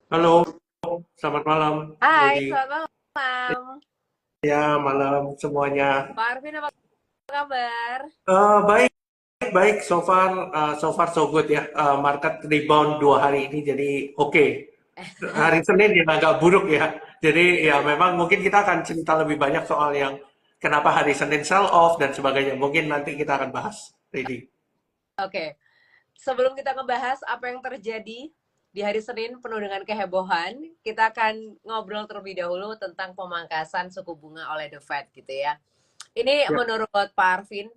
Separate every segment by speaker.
Speaker 1: Halo, selamat malam,
Speaker 2: Hai,
Speaker 1: Lady.
Speaker 2: selamat malam.
Speaker 1: Ya, malam semuanya.
Speaker 2: Pak Arvin apa kabar?
Speaker 1: Baik, baik. So far so good ya. Market rebound 2 hari ini, jadi oke. Hari Senin yang agak buruk ya. Jadi ya memang mungkin kita akan cerita lebih banyak soal yang kenapa hari Senin sell off dan sebagainya. Mungkin nanti kita akan bahas, Lady.
Speaker 2: Oke, sebelum kita ngebahas apa yang terjadi di hari Senin penuh dengan kehebohan, kita akan ngobrol terlebih dahulu tentang pemangkasan suku bunga oleh The Fed gitu ya. Ini
Speaker 1: Ya,
Speaker 2: menurut Pak Arvin,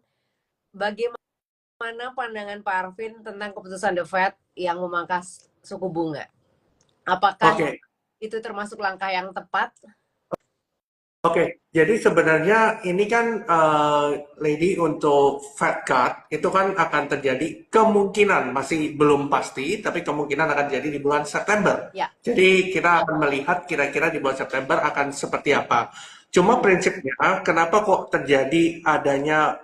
Speaker 2: bagaimana pandangan Pak Arvin tentang keputusan The Fed yang memangkas suku bunga? Apakah
Speaker 1: oke.
Speaker 2: itu termasuk langkah yang tepat?
Speaker 1: Oke, jadi sebenarnya ini kan Lady untuk Fed cut itu kan akan terjadi kemungkinan masih belum pasti, tapi kemungkinan akan jadi di bulan September.
Speaker 2: Ya,
Speaker 1: Jadi kita akan melihat kira-kira di bulan September akan seperti apa. Cuma prinsipnya, kenapa kok terjadi adanya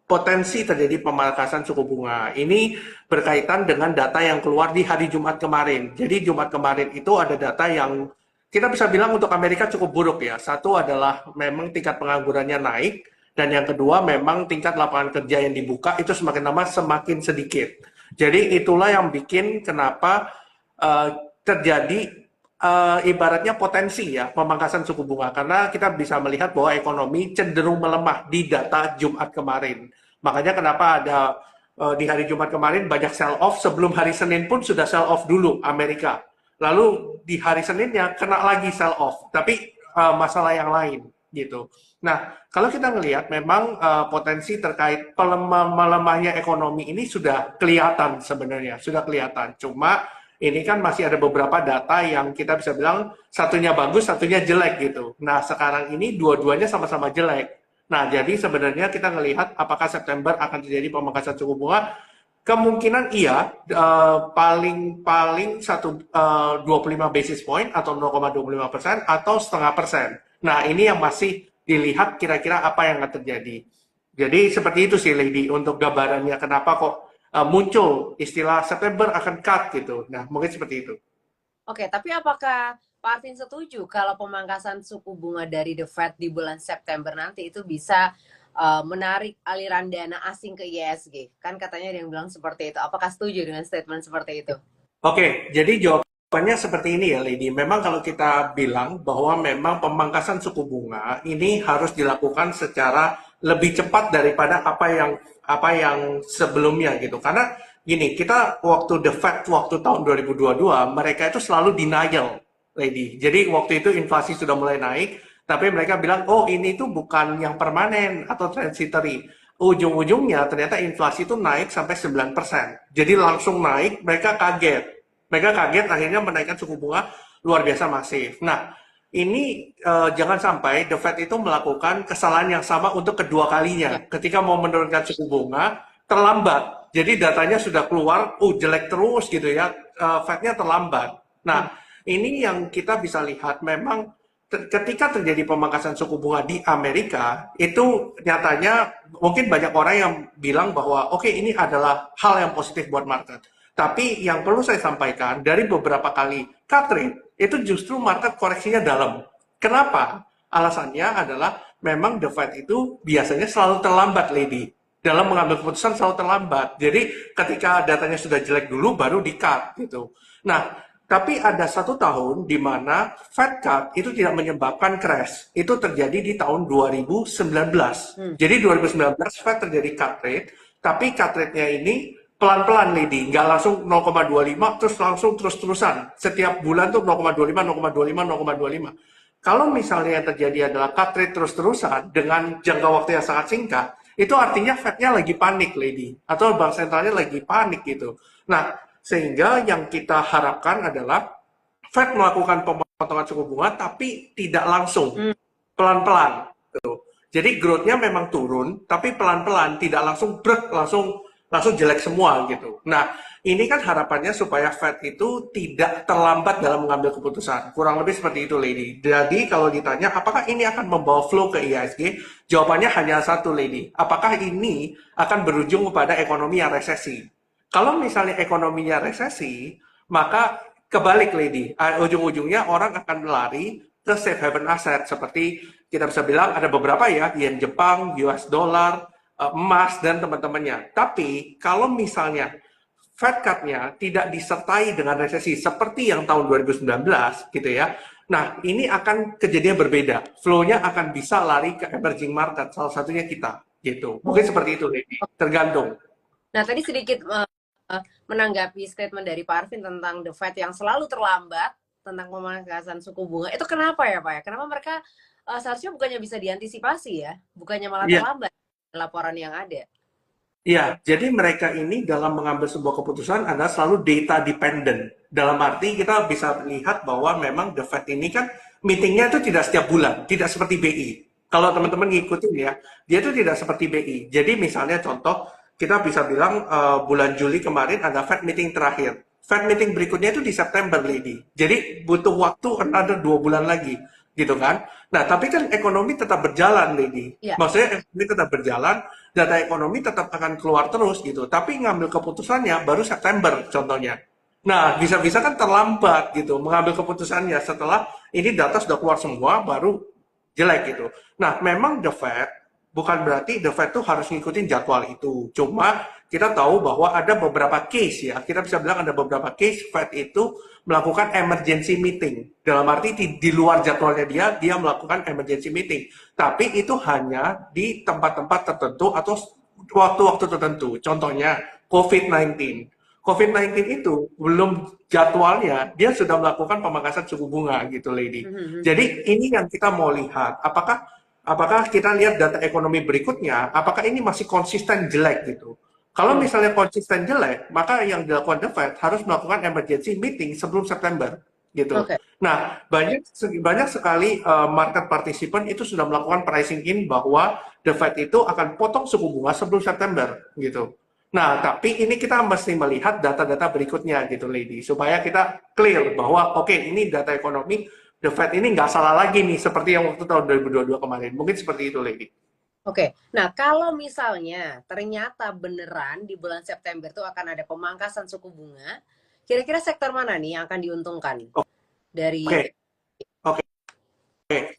Speaker 1: potensi terjadi pemangkasan suku bunga? Ini berkaitan dengan data yang keluar di hari Jumat kemarin. Jadi Jumat kemarin itu ada data yang kita bisa bilang untuk Amerika cukup buruk ya. Satu adalah memang tingkat penganggurannya naik, dan yang kedua memang tingkat lapangan kerja yang dibuka itu semakin lama semakin sedikit. Jadi itulah yang bikin kenapa uh, terjadi ibaratnya potensi ya pemangkasan suku bunga, karena kita bisa melihat bahwa ekonomi cenderung melemah di data Jumat kemarin. Makanya kenapa ada di hari Jumat kemarin banyak sell off, sebelum hari Senin pun sudah sell off dulu Amerika. Lalu di hari Seninnya kena lagi sell off, tapi masalah yang lain gitu. Nah, kalau kita ngelihat memang potensi terkait melemahnya ekonomi ini sudah kelihatan sebenarnya, sudah kelihatan. Cuma ini kan masih ada beberapa data yang kita bisa bilang satunya bagus, satunya jelek gitu. Nah, sekarang ini dua-duanya sama-sama jelek. Nah, jadi sebenarnya kita ngelihat apakah September akan terjadi pemangkasan suku bunga. Kemungkinan iya, paling 25 basis point atau 0,25% atau setengah persen. Nah, ini yang masih dilihat kira-kira apa yang akan terjadi. Jadi seperti itu sih, Lady, untuk gambarannya kenapa kok muncul istilah September akan cut gitu. Nah, mungkin seperti itu.
Speaker 2: oke, tapi apakah Pak Arvin setuju kalau pemangkasan suku bunga dari The Fed di bulan September nanti itu bisa menarik aliran dana asing ke ISG? Kan katanya ada yang bilang seperti itu. Apakah setuju dengan statement seperti itu?
Speaker 1: Oke, jadi jawabannya seperti ini ya, Lady. Memang kalau kita bilang bahwa memang pemangkasan suku bunga ini harus dilakukan secara lebih cepat daripada apa yang sebelumnya gitu. Karena gini, kita waktu The Fed waktu tahun 2022, mereka itu selalu denial, Lady. Jadi waktu itu inflasi sudah mulai naik, tapi mereka bilang, oh ini tuh bukan yang permanen atau transitory. Ujung-ujungnya ternyata inflasi itu naik sampai 9%. Jadi langsung naik, mereka kaget akhirnya menaikkan suku bunga luar biasa masif. Nah, ini jangan sampai The Fed itu melakukan kesalahan yang sama untuk kedua
Speaker 2: Ya.
Speaker 1: kalinya. Ketika mau menurunkan suku bunga, terlambat. Jadi datanya sudah keluar, jelek terus gitu ya. Fed-nya terlambat.
Speaker 2: Hmm.
Speaker 1: Nah, ini yang kita bisa lihat memang ketika terjadi pemangkasan suku bunga di Amerika, itu nyatanya mungkin banyak orang yang bilang bahwa oke, ini adalah hal yang positif buat market. Tapi yang perlu saya sampaikan, dari beberapa kali cut rate, itu justru market koreksinya dalam. Kenapa? Alasannya adalah memang The Fed itu biasanya selalu terlambat, Lady. Dalam mengambil keputusan selalu terlambat. Jadi ketika datanya sudah jelek dulu, baru di-cut gitu. Nah, tapi ada 1 tahun di mana Fed cut itu tidak menyebabkan crash. Itu terjadi di tahun 2019.
Speaker 2: Hmm.
Speaker 1: Jadi 2019 Fed terjadi cut rate, tapi cut rate-nya ini pelan-pelan, Lady, nggak langsung 0,25 terus langsung terus-terusan. Setiap bulan tuh 0,25, 0,25, 0,25. Kalau misalnya yang terjadi adalah cut rate terus-terusan dengan jangka waktu yang sangat singkat, itu artinya Fed-nya lagi panik, Lady, atau bank sentralnya lagi panik gitu. Nah, sehingga yang kita harapkan adalah Fed melakukan pemotongan suku bunga tapi tidak langsung,
Speaker 2: Hmm.
Speaker 1: pelan-pelan. Jadi growth-nya memang turun, tapi pelan-pelan, tidak langsung brek, langsung langsung jelek semua gitu. Nah, ini kan harapannya supaya Fed itu tidak terlambat dalam mengambil keputusan. Kurang lebih seperti itu, Lady. Jadi kalau ditanya apakah ini akan membawa flow ke IISG, jawabannya hanya satu, Lady. Apakah ini akan berujung kepada ekonomi yang resesi? Kalau misalnya ekonominya resesi, maka kebalik, Lady. Ujung-ujungnya orang akan lari ke safe haven aset seperti kita bisa bilang ada beberapa ya, yen Jepang, US dollar, emas dan teman-temannya. Tapi kalau misalnya Fed cut-nya tidak disertai dengan resesi seperti yang tahun 2019 gitu ya. Nah, ini akan kejadian berbeda. Flow-nya akan bisa lari ke emerging market, salah satunya kita gitu. Mungkin seperti itu, Lady. Tergantung.
Speaker 2: Nah, tadi sedikit menanggapi statement dari Pak Arvin tentang The Fed yang selalu terlambat tentang pemangkasan suku bunga. Itu kenapa ya, Pak ya? Kenapa mereka seharusnya bukannya bisa diantisipasi ya? Bukannya malah
Speaker 1: Iya.
Speaker 2: terlambat laporan yang ada.
Speaker 1: Ya, jadi mereka ini dalam mengambil sebuah keputusan adalah selalu data dependent. Dalam arti kita bisa lihat bahwa memang The Fed ini kan meetingnya itu tidak setiap bulan, tidak seperti BI. Kalau teman-teman ngikutin ya, dia itu tidak seperti BI. Jadi misalnya contoh, kita bisa bilang bulan Juli kemarin ada Fed meeting terakhir. Fed meeting berikutnya itu di September, Lady. Jadi butuh waktu another 2 bulan lagi, gitu kan? Nah, tapi kan ekonomi tetap berjalan, Lady.
Speaker 2: Ya.
Speaker 1: Maksudnya ekonomi tetap berjalan, data ekonomi tetap akan keluar terus gitu. Tapi ngambil keputusannya baru September contohnya. Nah, bisa-bisa kan terlambat gitu mengambil keputusannya setelah ini data sudah keluar semua baru jelek gitu. Nah, memang The Fed bukan berarti The Fed tuh harus ngikutin jadwal itu. Cuma kita tahu bahwa ada beberapa case ya, kita bisa bilang ada beberapa case Fed itu melakukan emergency meeting. Dalam arti di luar jadwalnya dia melakukan emergency meeting. Tapi itu hanya di tempat-tempat tertentu atau waktu-waktu tertentu. Contohnya COVID-19. COVID-19 itu belum jadwalnya, dia sudah melakukan pemangkasan suku bunga gitu, Lady. Jadi ini yang kita mau lihat, apakah kita lihat data ekonomi berikutnya, apakah ini masih konsisten jelek gitu. Kalau misalnya konsisten jelek, maka yang dilakukan The Fed harus melakukan emergency meeting sebelum September gitu.
Speaker 2: Okay.
Speaker 1: Nah, banyak sekali market participant itu sudah melakukan pricing in bahwa The Fed itu akan potong suku bunga sebelum September gitu. Nah, tapi ini kita mesti melihat data-data berikutnya gitu, Lady, supaya kita clear bahwa oke, ini data ekonomi The Fed ini nggak salah lagi nih, seperti yang waktu tahun 2022 kemarin. Mungkin seperti itu, Lady.
Speaker 2: Oke, nah kalau misalnya ternyata beneran di bulan September itu akan ada pemangkasan suku bunga, kira-kira sektor mana nih yang akan diuntungkan dari?
Speaker 1: Oke.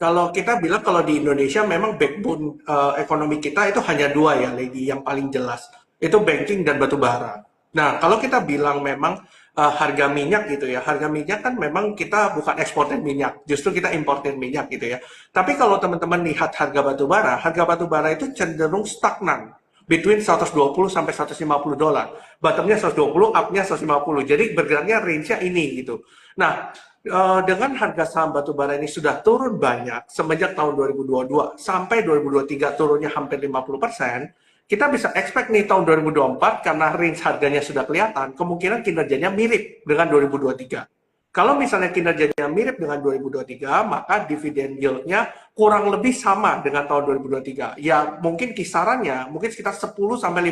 Speaker 1: Kalau kita bilang kalau di Indonesia memang backbone ekonomi kita itu hanya dua ya, Lady, yang paling jelas. Itu banking dan batu bara. Nah, kalau kita bilang memang harga minyak gitu ya, harga minyak kan memang kita bukan eksportir minyak, justru kita importir minyak gitu ya. Tapi kalau teman-teman lihat harga batu bara itu cenderung stagnan, between 120 sampai 150 dolar. Bottomnya 120, up-nya 150. Jadi bergeraknya range-nya ini gitu. Nah, dengan harga saham batu bara ini sudah turun banyak semenjak tahun 2022 sampai 2023 turunnya hampir 50%, kita bisa expect nih tahun 2024 karena range harganya sudah kelihatan, kemungkinan kinerjanya mirip dengan 2023. Kalau misalnya kinerjanya mirip dengan 2023, maka dividen yield-nya kurang lebih sama dengan tahun 2023. Ya mungkin kisarannya mungkin sekitar 10-15%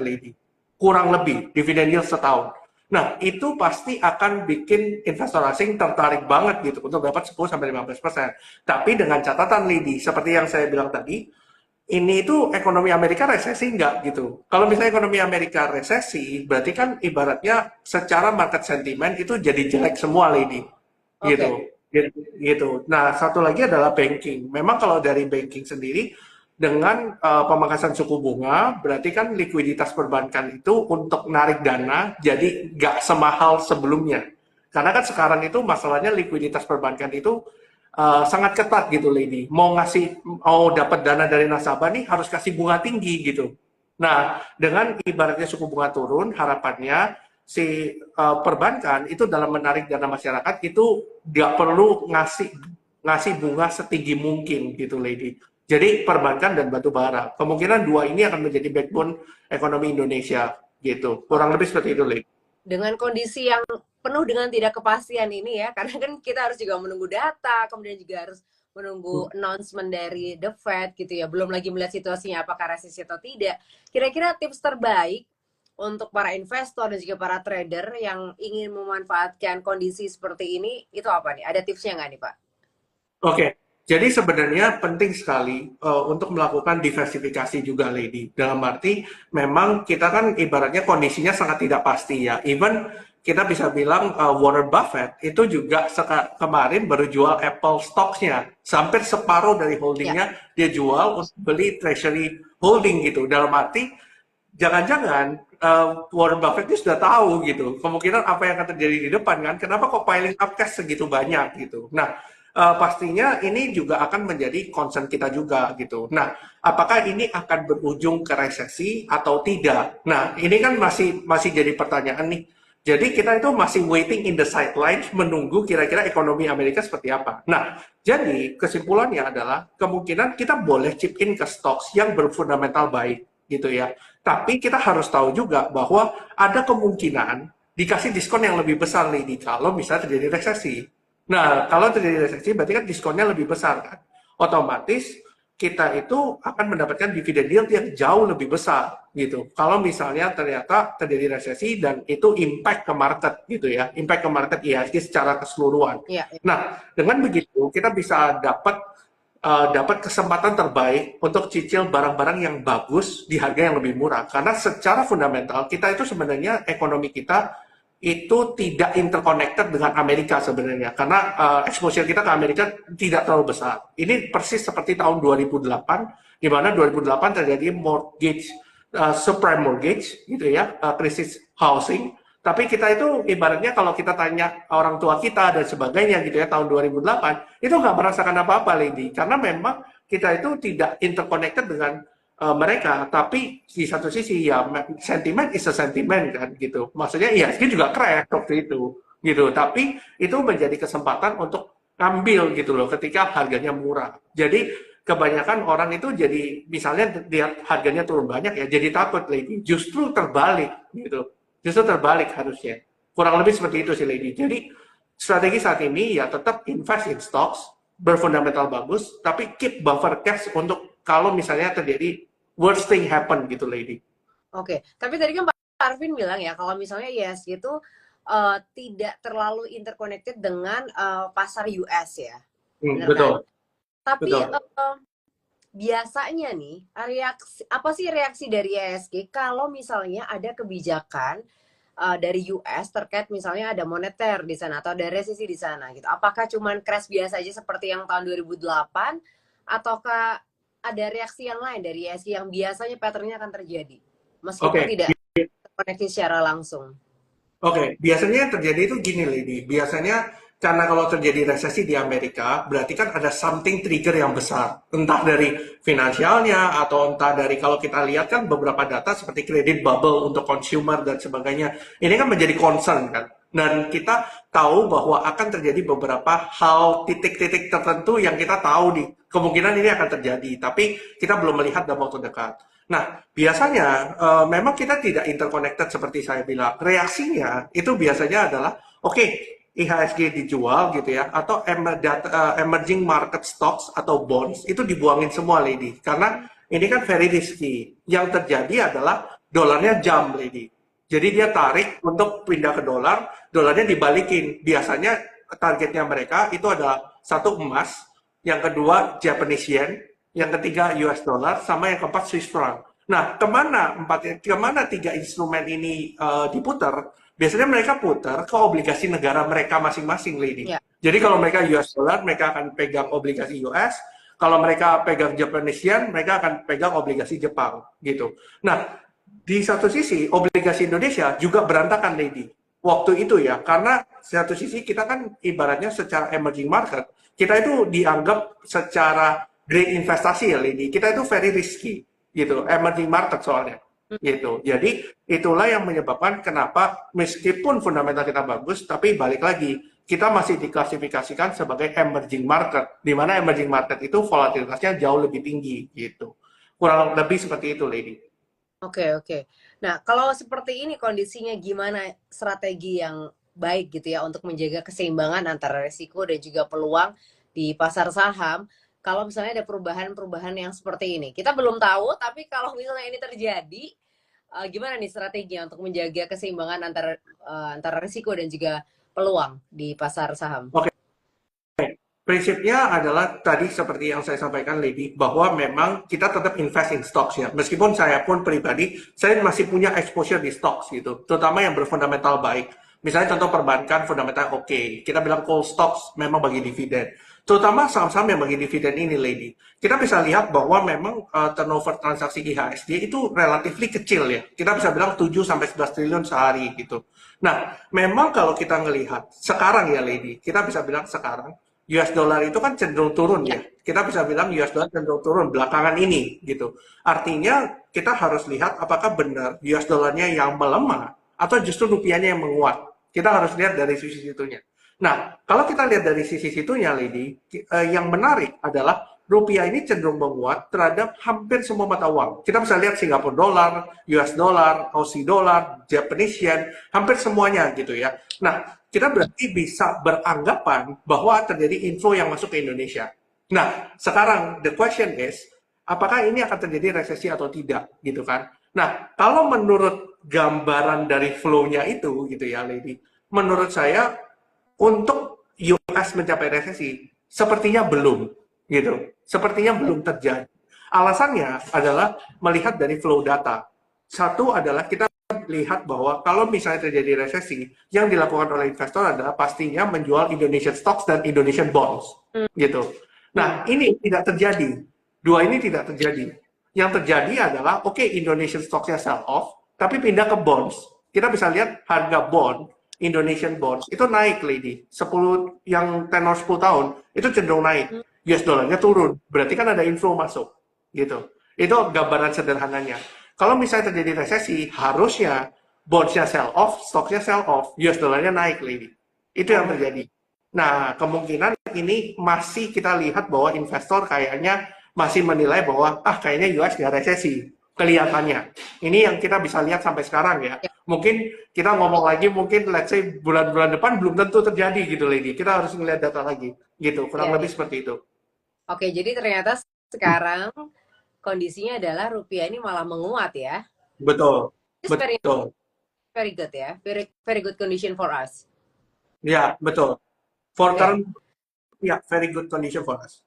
Speaker 1: lebih. Kurang lebih dividen yield setahun. Nah, itu pasti akan bikin investor asing tertarik banget gitu untuk dapat 10-15%. Tapi dengan catatan, Lidi, seperti yang saya bilang tadi, ini itu ekonomi Amerika resesi nggak gitu. Kalau misalnya ekonomi Amerika resesi, berarti kan ibaratnya secara market sentiment itu jadi jelek semua, Lady. Gitu. Gitu. Nah, satu lagi adalah banking. Memang kalau dari banking sendiri, dengan pemangkasan suku bunga, berarti kan likuiditas perbankan itu untuk narik dana jadi nggak semahal sebelumnya. Karena kan sekarang itu masalahnya likuiditas perbankan itu sangat ketat gitu, Lady. Mau dapat dana dari nasabah nih harus kasih bunga tinggi gitu. Nah, dengan ibaratnya suku bunga turun, harapannya si perbankan itu dalam menarik dana masyarakat itu nggak perlu ngasih bunga setinggi mungkin gitu, Lady. Jadi perbankan dan batu bara. Kemungkinan dua ini akan menjadi backbone ekonomi Indonesia gitu. Kurang lebih seperti itu, Lady.
Speaker 2: Dengan kondisi yang penuh dengan tidak kepastian ini ya, karena kan kita harus juga menunggu data, kemudian juga harus menunggu announcement dari The Fed gitu ya, belum lagi melihat situasinya apakah resesi atau tidak. Kira-kira tips terbaik untuk para investor dan juga para trader yang ingin memanfaatkan kondisi seperti ini, itu apa nih? Ada tipsnya nggak nih, Pak?
Speaker 1: Oke, jadi sebenarnya penting sekali untuk melakukan diversifikasi juga, Lady. Dalam arti memang kita kan ibaratnya kondisinya sangat tidak pasti ya. Even kita bisa bilang Warren Buffett itu juga kemarin baru jual Apple stocks-nya. Hampir separuh dari
Speaker 2: Ya,
Speaker 1: holdingnya dia jual untuk beli treasury holding gitu. Dalam arti, jangan-jangan Warren Buffett ini sudah tahu gitu kemungkinan apa yang akan terjadi di depan kan. Kenapa kok piling up cash segitu banyak gitu. Nah, pastinya ini juga akan menjadi concern kita juga gitu. Nah, apakah ini akan berujung ke resesi atau tidak? Nah, ini kan masih jadi pertanyaan nih. Jadi kita itu masih waiting in the sidelines menunggu kira-kira ekonomi Amerika seperti apa. Nah, jadi kesimpulannya adalah kemungkinan kita boleh chip in ke stocks yang berfundamental baik gitu ya. Tapi kita harus tahu juga bahwa ada kemungkinan dikasih diskon yang lebih besar nih kalau misalnya terjadi resesi. Nah, kalau terjadi resesi berarti kan diskonnya lebih besar kan. Otomatis kita itu akan mendapatkan dividen yield yang jauh lebih besar gitu. Kalau misalnya ternyata terjadi resesi dan itu impact ke market gitu ya, impact ke market IHSG secara keseluruhan.
Speaker 2: ya,
Speaker 1: Nah, dengan begitu kita bisa dapat kesempatan terbaik untuk cicil barang-barang yang bagus di harga yang lebih murah. Karena secara fundamental kita itu sebenarnya ekonomi kita itu tidak interconnected dengan Amerika sebenarnya karena exposure kita ke Amerika tidak terlalu besar. Ini persis seperti tahun 2008 di mana 2008 terjadi mortgage subprime mortgage gitu ya, krisis housing. Tapi kita itu ibaratnya kalau kita tanya orang tua kita dan sebagainya gitu ya tahun 2008 itu nggak merasakan apa-apa lady karena memang kita itu tidak interconnected dengan mereka, tapi di satu sisi ya sentimen is a sentiment kan gitu. Maksudnya IHSG juga crash waktu itu gitu, tapi itu menjadi kesempatan untuk ngambil gitu loh ketika harganya murah. Jadi kebanyakan orang itu jadi misalnya lihat harganya turun banyak ya jadi takut lady. Justru terbalik gitu. Justru terbalik harusnya. Kurang lebih seperti itu sih lady. Jadi strategi saat ini ya tetap invest in stocks berfundamental bagus, tapi keep buffer cash untuk kalau misalnya terjadi worst thing happen gitu, lady.
Speaker 2: Oke. Tapi tadi kan Pak Arvin bilang ya, kalau misalnya IHSG itu tidak terlalu interconnected dengan pasar US ya, benar kan?
Speaker 1: Betul,
Speaker 2: Tapi
Speaker 1: betul.
Speaker 2: biasanya nih, apa sih reaksi dari IHSG kalau misalnya ada kebijakan dari US terkait misalnya ada moneter di sana atau ada resesi di sana gitu. Apakah cuman crash biasa aja seperti yang tahun 2008 ataukah ada reaksi yang lain dari IHSG yang biasanya patternnya akan terjadi meskipun
Speaker 1: Oke,
Speaker 2: tidak terkoneksi secara langsung?
Speaker 1: Oke, biasanya yang terjadi itu gini, Lady. Biasanya karena kalau terjadi resesi di Amerika, berarti kan ada something trigger yang besar. Entah dari finansialnya, atau entah dari kalau kita lihat kan beberapa data seperti kredit bubble untuk consumer dan sebagainya. Ini kan menjadi concern kan. Dan kita tahu bahwa akan terjadi beberapa hal titik-titik tertentu yang kita tahu nih. Kemungkinan ini akan terjadi, tapi kita belum melihat dalam waktu dekat. Nah, biasanya memang kita tidak interconnected seperti saya bilang. Reaksinya itu biasanya adalah, oke, IHSG dijual gitu ya, atau emerging market stocks atau bonds itu dibuangin semua, lady. Karena ini kan very risky. Yang terjadi adalah dolarnya jump, lady. Jadi dia tarik untuk pindah ke dolar, dolarnya dibalikin. Biasanya targetnya mereka itu adalah satu emas, yang kedua Japanese yen, yang ketiga US dollar, sama yang keempat Swiss franc. Nah, kemana tiga instrumen ini diputar? Biasanya mereka putar ke obligasi negara mereka masing-masing, lady.
Speaker 2: Ya.
Speaker 1: Jadi kalau mereka US dollar, mereka akan pegang obligasi US. Kalau mereka pegang Japanese yen, mereka akan pegang obligasi Jepang, gitu. Nah, di satu sisi obligasi Indonesia juga berantakan, lady. Waktu itu ya, karena satu sisi kita kan ibaratnya secara emerging market, kita itu dianggap secara great investasi ya, Lady. Kita itu very risky, gitu. Emerging market soalnya, gitu. Jadi itulah yang menyebabkan kenapa meskipun fundamental kita bagus, tapi balik lagi kita masih diklasifikasikan sebagai emerging market, di mana emerging market itu volatilitasnya jauh lebih tinggi, gitu. Kurang lebih seperti itu, Lady.
Speaker 2: Oke. Nah, kalau seperti ini kondisinya gimana strategi yang baik gitu ya untuk menjaga keseimbangan antara risiko dan juga peluang di pasar saham kalau misalnya ada perubahan-perubahan yang seperti ini. Kita belum tahu, tapi kalau misalnya ini terjadi, gimana nih strateginya untuk menjaga keseimbangan antara risiko dan juga peluang di pasar saham?
Speaker 1: Oke. Prinsipnya adalah tadi seperti yang saya sampaikan, Lady, bahwa memang kita tetap invest in stocks ya. Meskipun saya pun pribadi, saya masih punya exposure di stocks gitu, terutama yang berfundamental baik. Misalnya contoh perbankan fundamental oke, kita bilang cold stocks memang bagi dividen. Terutama saham-saham yang bagi dividen ini, Lady. Kita bisa lihat bahwa memang turnover transaksi IHSG itu relatif kecil ya. Kita bisa bilang 7 sampai 11 triliun sehari gitu. Nah, memang kalau kita ngelihat sekarang ya, Lady, kita bisa bilang sekarang US dollar itu kan cenderung turun
Speaker 2: Ya.
Speaker 1: ya. Kita bisa bilang US dollar cenderung turun belakangan ini gitu. Artinya kita harus lihat apakah benar US dollarnya yang melemah atau justru rupiahnya yang menguat. Kita harus lihat dari sisi situnya. Nah, kalau kita lihat dari sisi situnya, Lady, yang menarik adalah rupiah ini cenderung menguat terhadap hampir semua mata uang. Kita bisa lihat Singapura dollar, US dollar, Aussie dollar, Japanese yen, hampir semuanya gitu ya. Nah, kita berarti bisa beranggapan bahwa terjadi inflow yang masuk ke Indonesia. Nah, sekarang the question is, apakah ini akan terjadi resesi atau tidak, gitu kan? Nah, kalau menurut gambaran dari flow-nya itu, gitu ya, Lady, menurut saya untuk US mencapai resesi, sepertinya belum, gitu. Sepertinya belum terjadi. Alasannya adalah melihat dari flow data. Satu adalah kita lihat bahwa kalau misalnya terjadi resesi, yang dilakukan oleh investor adalah pastinya menjual Indonesian stocks dan Indonesian bonds, gitu. Nah, ini tidak terjadi. Dua ini tidak terjadi. Yang terjadi adalah, oke, Indonesian stocks-nya sell off, tapi pindah ke bonds. Kita bisa lihat harga bond Indonesian bonds itu naik, Lady. 10 yang tenor 10 tahun itu cenderung naik. US dollarnya turun. Berarti kan ada inflow masuk, gitu. Itu gambaran sederhananya. Kalau misalnya terjadi resesi, harusnya bonds-nya sell off, stocks-nya sell off, US dollarnya naik, Lady. Itu yang terjadi. Nah, kemungkinan ini masih kita lihat bahwa investor kayaknya masih menilai bahwa kayaknya US nggak resesi kelihatannya. Ini yang kita bisa lihat sampai sekarang ya. Mungkin kita ngomong lagi, mungkin let's say bulan-bulan depan belum tentu terjadi gitu, Lady. Kita harus melihat data lagi, gitu. Kurang
Speaker 2: Ya,
Speaker 1: lebih
Speaker 2: ya.
Speaker 1: seperti itu.
Speaker 2: Oke, jadi ternyata sekarang kondisinya adalah rupiah ini malah menguat ya.
Speaker 1: Betul,
Speaker 2: It's very
Speaker 1: betul.
Speaker 2: very good ya. Very very good condition for us.
Speaker 1: Ya, betul. For
Speaker 2: Oke.
Speaker 1: current, ya, very good condition for us.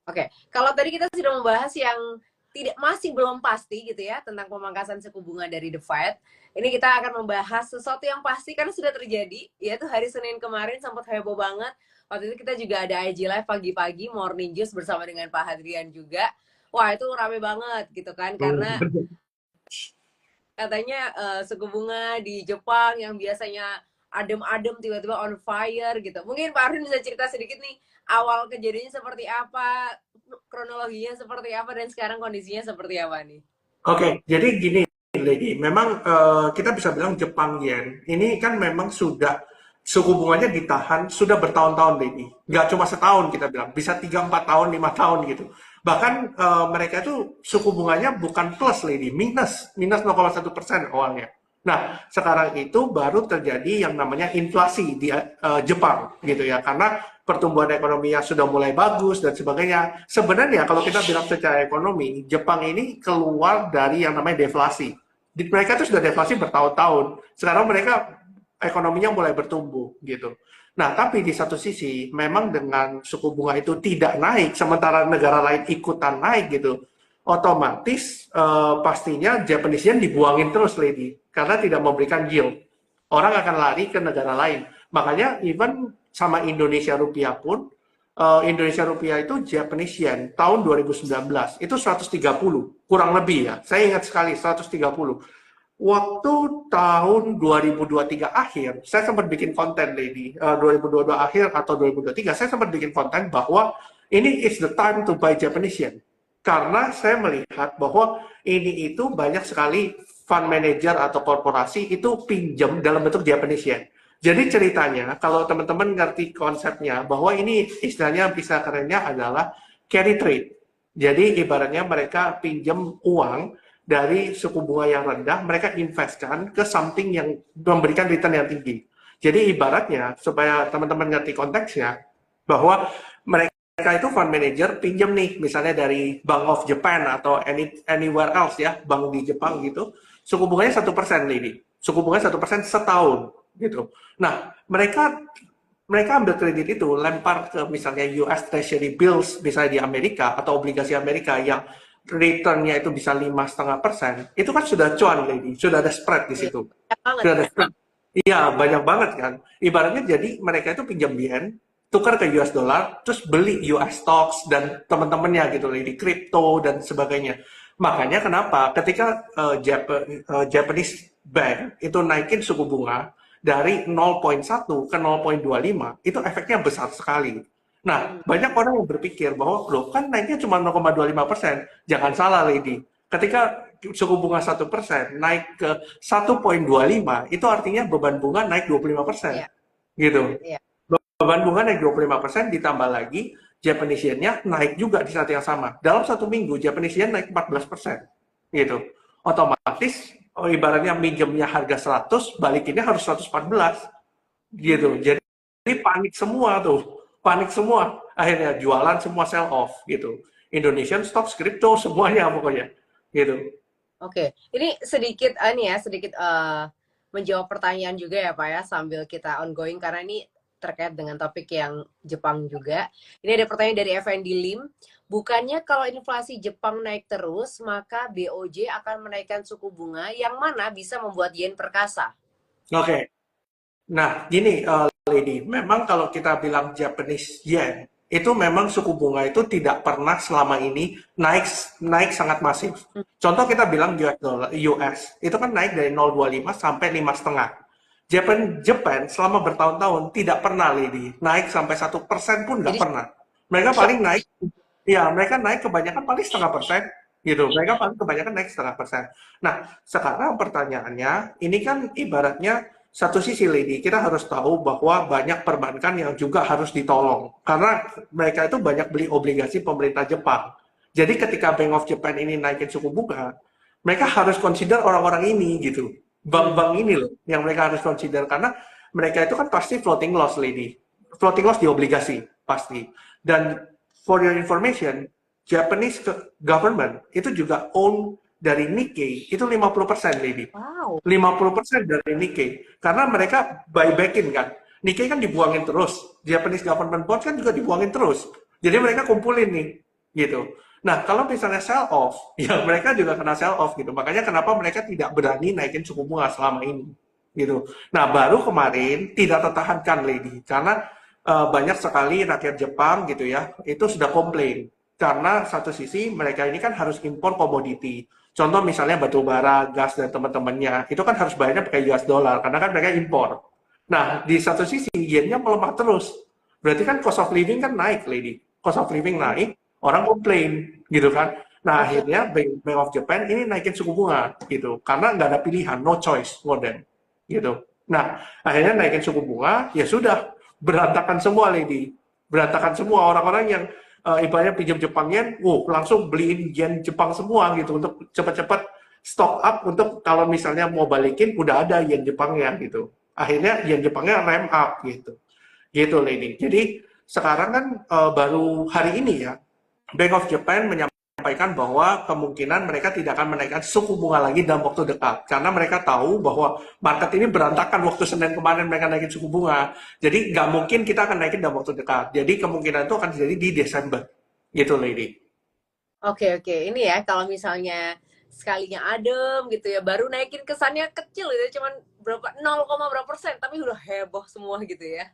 Speaker 2: Oke, kalau tadi kita sudah membahas yang tidak masih belum pasti gitu ya tentang pemangkasan suku bunga dari The Fed. Ini kita akan membahas sesuatu yang pasti karena sudah terjadi, yaitu hari Senin kemarin sempat heboh banget. Waktu itu kita juga ada IG Live pagi-pagi, Morning Juice bersama dengan Pak Hadrian juga. Wah, itu rame banget gitu kan, karena katanya suku bunga di Jepang yang biasanya adem-adem tiba-tiba on fire gitu. Mungkin Pak Arvin bisa cerita sedikit nih awal kejadiannya seperti apa, kronologinya seperti apa, dan sekarang kondisinya seperti apa nih?
Speaker 1: Oke, jadi gini, Lady. Memang kita bisa bilang Jepang Yen ini kan memang sudah suku bunganya ditahan sudah bertahun-tahun, Lady. Nggak cuma setahun kita bilang, bisa 3, 4 tahun, 5 tahun gitu. Bahkan mereka itu suku bunganya bukan plus, Lady, minus, minus 0,1% awalnya. Nah, sekarang itu baru terjadi yang namanya inflasi di Jepang gitu ya, karena pertumbuhan ekonominya sudah mulai bagus dan sebagainya. Sebenarnya kalau kita bilang secara ekonomi, Jepang ini keluar dari yang namanya deflasi. Mereka itu sudah deflasi bertahun-tahun. Sekarang mereka ekonominya mulai bertumbuh gitu. Nah, tapi di satu sisi memang dengan suku bunga itu tidak naik, sementara negara lain ikutan naik gitu, otomatis pastinya Japanese yen dibuangin terus, Lady, karena tidak memberikan yield. Orang akan lari ke negara lain. Makanya even sama Indonesia rupiah pun, Indonesia rupiah itu Japanese yen tahun 2019 itu 130, kurang lebih ya. Saya ingat sekali 130. Waktu tahun 2023 akhir, saya sempat bikin konten, Lady. 2022 akhir atau 2023, saya sempat bikin konten bahwa ini is the time to buy Japanese yen. Karena saya melihat bahwa ini itu banyak sekali fund manager atau korporasi itu pinjam dalam bentuk Japanese yen. Jadi ceritanya, kalau teman-teman ngerti konsepnya, bahwa ini istilahnya bisa kerennya adalah carry trade. Jadi ibaratnya mereka pinjam uang dari suku bunga yang rendah, mereka investkan ke something yang memberikan return yang tinggi. Jadi ibaratnya, supaya teman-teman ngerti konteksnya, bahwa mereka itu fund manager pinjam nih, misalnya dari Bank of Japan atau anywhere else ya, bank di Jepang gitu, suku bunganya 1%, Lady. Suku bunganya 1% setahun gitu. Nah, mereka ambil kredit itu, lempar ke misalnya US Treasury Bills, misalnya di Amerika, atau obligasi Amerika yang return-nya itu bisa 5,5%, itu kan sudah cuan, Lady. Sudah ada spread di
Speaker 2: Iya,
Speaker 1: situ.
Speaker 2: banyak banget
Speaker 1: Sudah ada
Speaker 2: ya.
Speaker 1: spread. Iya, banyak banget kan. Ibaratnya jadi mereka itu pinjam yen, tukar ke US dollar, terus beli US stocks dan teman-temannya gitu loh, di kripto dan sebagainya. Makanya kenapa ketika Japanese Bank itu naikin suku bunga dari 0,1 ke 0,25, itu efeknya besar sekali. Nah,
Speaker 2: Hmm.
Speaker 1: banyak orang yang berpikir bahwa, loh kan naiknya cuma 0,25%. Jangan salah, Lady. Ketika suku bunga 1% naik ke 1,25, itu artinya beban bunga naik 25%.
Speaker 2: Iya,
Speaker 1: Gitu.
Speaker 2: iya.
Speaker 1: Beban bunga naik 25%, ditambah lagi Japanese yen-nya naik juga di saat yang sama. Dalam satu minggu, Japanese yen naik 14%. Gitu. Otomatis, oh, ibaratnya minjemnya harga 100, balikinnya harus 114. Gitu.
Speaker 2: Hmm.
Speaker 1: Jadi panik semua tuh. Panik semua. Akhirnya jualan semua sell off. Gitu. Indonesian stocks, crypto, semuanya pokoknya. Gitu.
Speaker 2: Oke, ini sedikit ini ya, sedikit menjawab pertanyaan juga ya Pak ya, sambil kita ongoing karena ini terkait dengan topik yang Jepang juga. Ini ada pertanyaan dari FND Lim. Bukannya kalau inflasi Jepang naik terus, maka BOJ akan menaikkan suku bunga yang mana bisa membuat yen perkasa?
Speaker 1: Oke. Nah, gini, Lady, memang kalau kita bilang Japanese yen, itu memang suku bunga itu tidak pernah selama ini naik naik sangat masif.
Speaker 2: Hmm.
Speaker 1: Contoh kita bilang US dollar, US, itu kan naik dari 0,25 sampai 5,5. Japan selama bertahun-tahun tidak pernah, Lady, naik sampai 1% pun nggak
Speaker 2: Jadi
Speaker 1: pernah. Mereka
Speaker 2: shock.
Speaker 1: paling naik, ya mereka naik kebanyakan paling 0,5%, gitu. Mereka paling kebanyakan naik 0,5%. Nah, sekarang pertanyaannya, ini kan ibaratnya satu sisi, Lady, kita harus tahu bahwa banyak perbankan yang juga harus ditolong. Karena mereka itu banyak beli obligasi pemerintah Jepang. Jadi ketika Bank of Japan ini naikin suku bunga, mereka harus consider orang-orang ini gitu.
Speaker 2: Hmm.
Speaker 1: Bank-bank ini loh yang mereka harus consider. Karena mereka itu kan pasti floating loss, Lady. Floating loss di obligasi, pasti. Dan for your information, Japanese government itu juga own dari Nikkei itu 50%, Lady.
Speaker 2: Wow.
Speaker 1: 50% dari Nikkei. Karena mereka buybackin kan. Nikkei kan dibuangin terus. Japanese government bonds kan juga dibuangin terus. Jadi mereka kumpulin nih. Gitu. Nah, kalau misalnya sell off, ya mereka juga kena sell off gitu. Makanya kenapa mereka tidak berani naikin suku bunga selama ini. Gitu. Nah, baru kemarin tidak tertahankan, Lady. Karena banyak sekali rakyat Jepang gitu ya, itu sudah komplain. Karena satu sisi mereka ini kan harus impor komoditi. Contoh misalnya batu bara, gas, dan teman-temannya, itu kan harus bayarnya pakai US dollar, karena kan mereka impor. Nah, di satu sisi, yen-nya melemah terus. Berarti kan cost of living kan naik, Lady. Cost of living
Speaker 2: Hmm.
Speaker 1: naik, orang komplain, gitu kan. Nah,
Speaker 2: Oke.
Speaker 1: akhirnya Bank of Japan ini naikin suku bunga, gitu. Karena nggak ada pilihan, no choice more than, gitu. Nah, akhirnya naikin suku bunga, ya sudah, berantakan semua, Lady. Berantakan semua orang-orang yang ibaratnya pinjam Jepang yen, langsung beliin yen Jepang semua gitu untuk cepat-cepat stock up untuk kalau misalnya mau balikin udah ada yen Jepangnya gitu. Akhirnya yen Jepangnya ramp up gitu. Gitu, Lady. Jadi sekarang kan baru hari ini ya, Bank of Japan menyampaikan bahwa kemungkinan mereka tidak akan menaikkan suku bunga lagi dalam waktu dekat. Karena mereka tahu bahwa market ini berantakan waktu Senin kemarin mereka naikin suku bunga. Jadi nggak mungkin kita akan naikin dalam waktu dekat. Jadi kemungkinan itu akan terjadi di Desember. Gitu, Lady.
Speaker 2: Oke, oke. Ini ya, kalau misalnya sekalinya adem gitu ya, baru naikin kesannya kecil gitu, cuman berapa 0, berapa persen, tapi udah heboh semua gitu ya.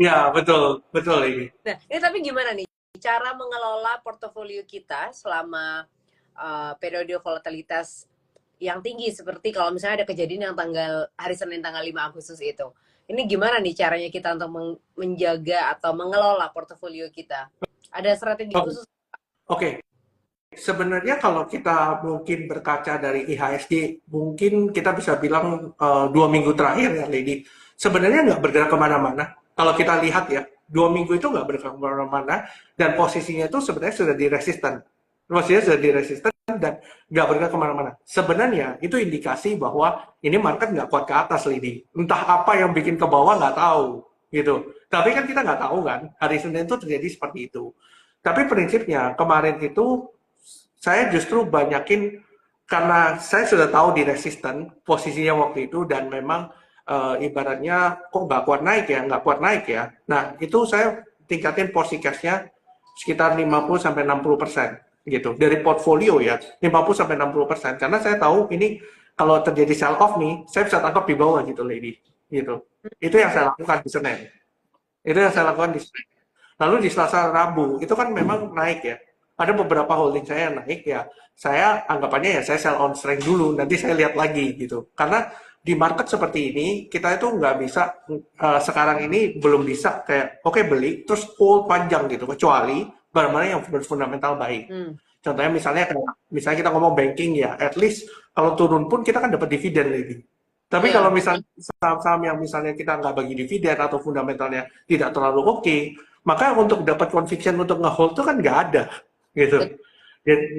Speaker 1: Ya, betul. Betul, Lady.
Speaker 2: Nah, ini tapi gimana nih cara mengelola portofolio kita selama periode volatilitas yang tinggi seperti kalau misalnya ada kejadian yang tanggal hari Senin tanggal 5 Agustus itu. Ini gimana nih caranya kita untuk menjaga atau mengelola portofolio kita? Ada strategi
Speaker 1: Oh,
Speaker 2: khusus?
Speaker 1: oke. Sebenarnya kalau kita mungkin berkaca dari IHSG, mungkin kita bisa bilang 2 minggu terakhir ya, Lady. Sebenarnya nggak bergerak kemana-mana. Kalau kita lihat ya, 2 minggu itu nggak bergerak kemana-mana, dan posisinya itu sebenarnya sudah di resisten. Posisinya sudah di resisten dan nggak bergerak kemana-mana. Sebenarnya itu indikasi bahwa ini market nggak kuat ke atas, Lady. Entah apa yang bikin ke bawah nggak tahu, gitu. Tapi kan kita nggak tahu kan, hari Senin itu terjadi seperti itu. Tapi prinsipnya kemarin itu saya justru banyakin karena saya sudah tahu di resisten posisinya waktu itu dan memang ibaratnya kok nggak kuat naik ya, nggak kuat naik ya. Nah itu saya tingkatin porsi cashnya sekitar 50-60% gitu dari portfolio ya 50-60% karena saya tahu ini kalau terjadi sell off nih saya bisa tangkap di bawah gitu, Lady, gitu. Itu yang saya lakukan di Senin. Itu yang saya lakukan di Senin. Lalu di Selasa Rabu itu kan memang naik ya. Ada beberapa holding saya yang naik ya. Saya anggapannya ya saya sell on strength dulu, nanti saya lihat lagi gitu. Karena di market seperti ini kita itu nggak bisa sekarang ini belum bisa kayak oke, beli terus hold panjang gitu, kecuali barang-barang yang berfundamental baik. Contohnya misalnya kita ngomong banking ya, at least kalau turun pun kita kan dapat dividen lagi. Tapi
Speaker 2: Iya.
Speaker 1: kalau misalnya saham-saham yang misalnya kita nggak bagi dividen atau fundamentalnya tidak terlalu oke, maka untuk dapat conviction untuk nge-hold itu kan nggak ada gitu.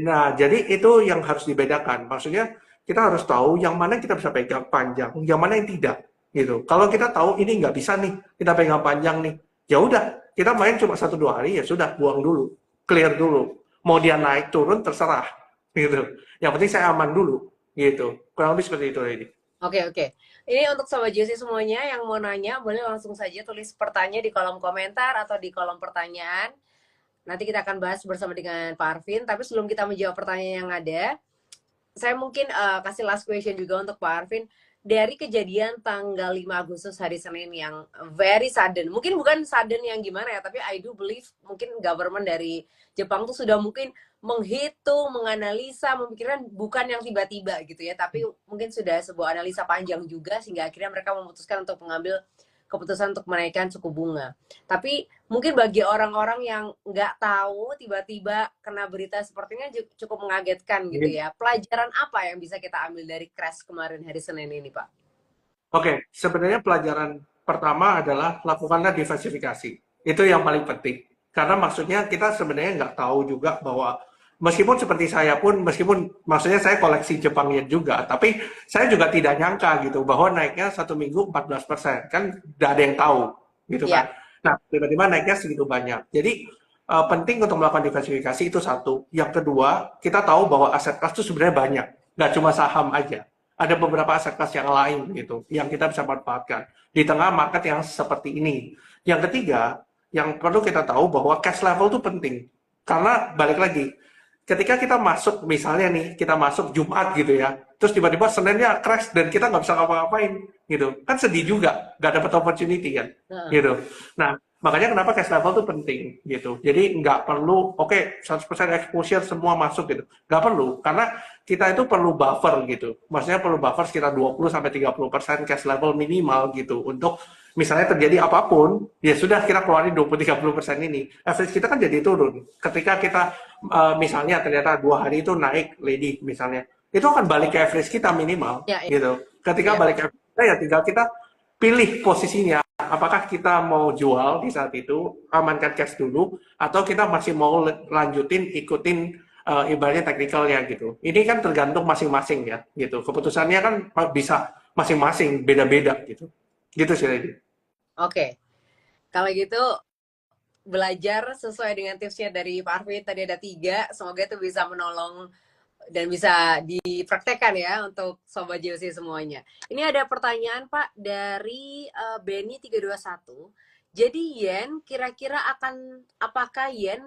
Speaker 1: Nah, jadi itu yang harus dibedakan. Maksudnya kita harus tahu yang mana kita bisa pegang panjang, yang mana yang tidak gitu. Kalau kita tahu ini nggak bisa nih, kita pegang panjang nih, ya udah kita main cuma 1-2 hari ya sudah, buang dulu, clear dulu. Mau dia naik turun terserah gitu. Yang penting saya aman dulu gitu. Kurang lebih seperti itu ini.
Speaker 2: Oke, oke. Ini untuk Sobat JOC semuanya yang mau nanya, boleh langsung saja tulis pertanyaan di kolom komentar atau di kolom pertanyaan. Nanti kita akan bahas bersama dengan Pak Arvin. Tapi sebelum kita menjawab pertanyaan yang ada, saya mungkin kasih last question juga untuk Pak Arvin. Dari kejadian tanggal 5 Agustus hari Senin yang very sudden. Mungkin bukan sudden yang gimana ya, tapi I do believe mungkin government dari Jepang tuh sudah mungkin menghitung, menganalisa, memikirkan bukan yang tiba-tiba gitu ya, tapi mungkin sudah sebuah analisa panjang juga sehingga akhirnya mereka memutuskan untuk mengambil keputusan untuk menaikkan suku bunga. Tapi mungkin bagi orang-orang yang nggak tahu tiba-tiba kena berita sepertinya cukup mengagetkan gitu ya. Pelajaran apa yang bisa kita ambil dari crash kemarin hari Senin ini, Pak?
Speaker 1: Oke, sebenarnya pelajaran pertama adalah lakukanlah diversifikasi. Itu yang paling penting. Karena maksudnya kita sebenarnya nggak tahu juga bahwa meskipun seperti saya pun, meskipun maksudnya saya koleksi Jepang Yen juga, tapi saya juga tidak nyangka gitu bahwa naiknya 1 minggu 14%. Kan nggak ada yang tahu gitu
Speaker 2: Ya.
Speaker 1: kan. Nah, tiba-tiba naiknya segitu banyak. Jadi penting untuk melakukan diversifikasi itu satu. Yang kedua, kita tahu bahwa aset kelas itu sebenarnya banyak. Nggak cuma saham aja. Ada beberapa aset kelas yang lain gitu, yang kita bisa manfaatkan di tengah market yang seperti ini. Yang ketiga, yang perlu kita tahu bahwa cash level itu penting. Karena balik lagi, ketika kita masuk, misalnya nih, kita masuk Jumat gitu ya, terus tiba-tiba Seninnya crash dan kita nggak bisa ngapa-ngapain gitu. Kan sedih juga, nggak dapat opportunity kan. Gitu. Nah, makanya kenapa cash level itu penting gitu. Jadi nggak perlu, oke, 100% exposure semua masuk gitu. Nggak perlu, karena kita itu perlu buffer gitu. Maksudnya perlu buffer sekitar 20-30% cash level minimal gitu untuk misalnya terjadi apapun, ya sudah kita keluarin 20-30% ini. Average kita kan jadi turun. Ketika kita misalnya ternyata 2 hari itu naik, lady misalnya, itu akan balik ke average kita minimal, gitu. Ketika balik ke average kita, ya tinggal kita pilih posisinya. Apakah kita mau jual di saat itu, amankan cash dulu, atau kita masih mau lanjutin, ikutin ibaratnya teknikalnya gitu. Ini kan tergantung masing-masing ya, gitu. Keputusannya kan bisa masing-masing, beda-beda gitu. Gitu sih, Lady.
Speaker 2: Oke, kalau gitu belajar sesuai dengan tipsnya dari Pak Arvin tadi ada 3, semoga itu bisa menolong dan bisa dipraktekkan ya untuk Sobat JOC semuanya. Ini ada pertanyaan Pak dari Benny 321. Jadi yen kira-kira apakah yen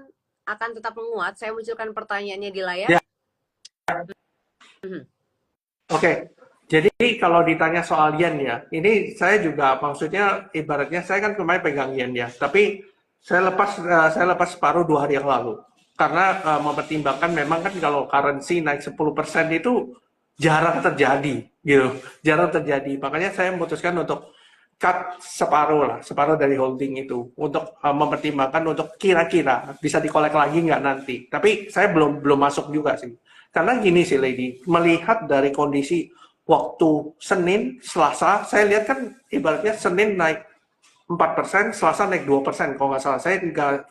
Speaker 2: akan tetap menguat? Saya munculkan pertanyaannya di layar.
Speaker 1: Ya. Oke. Jadi kalau ditanya soal yen ya, ini saya juga maksudnya ibaratnya saya kan kemarin pegang yen ya, tapi saya lepas separuh 2 hari yang lalu karena mempertimbangkan memang kan kalau currency naik 10% itu jarang terjadi gitu, jarang terjadi. Makanya saya memutuskan untuk cut separuh dari holding itu untuk mempertimbangkan untuk kira-kira bisa dikolek lagi nggak nanti. Tapi saya belum masuk juga sih. Karena gini sih Lady, melihat dari kondisi waktu Senin, Selasa, saya lihat kan ibaratnya Senin naik 4%, Selasa naik 2%, kalau nggak salah.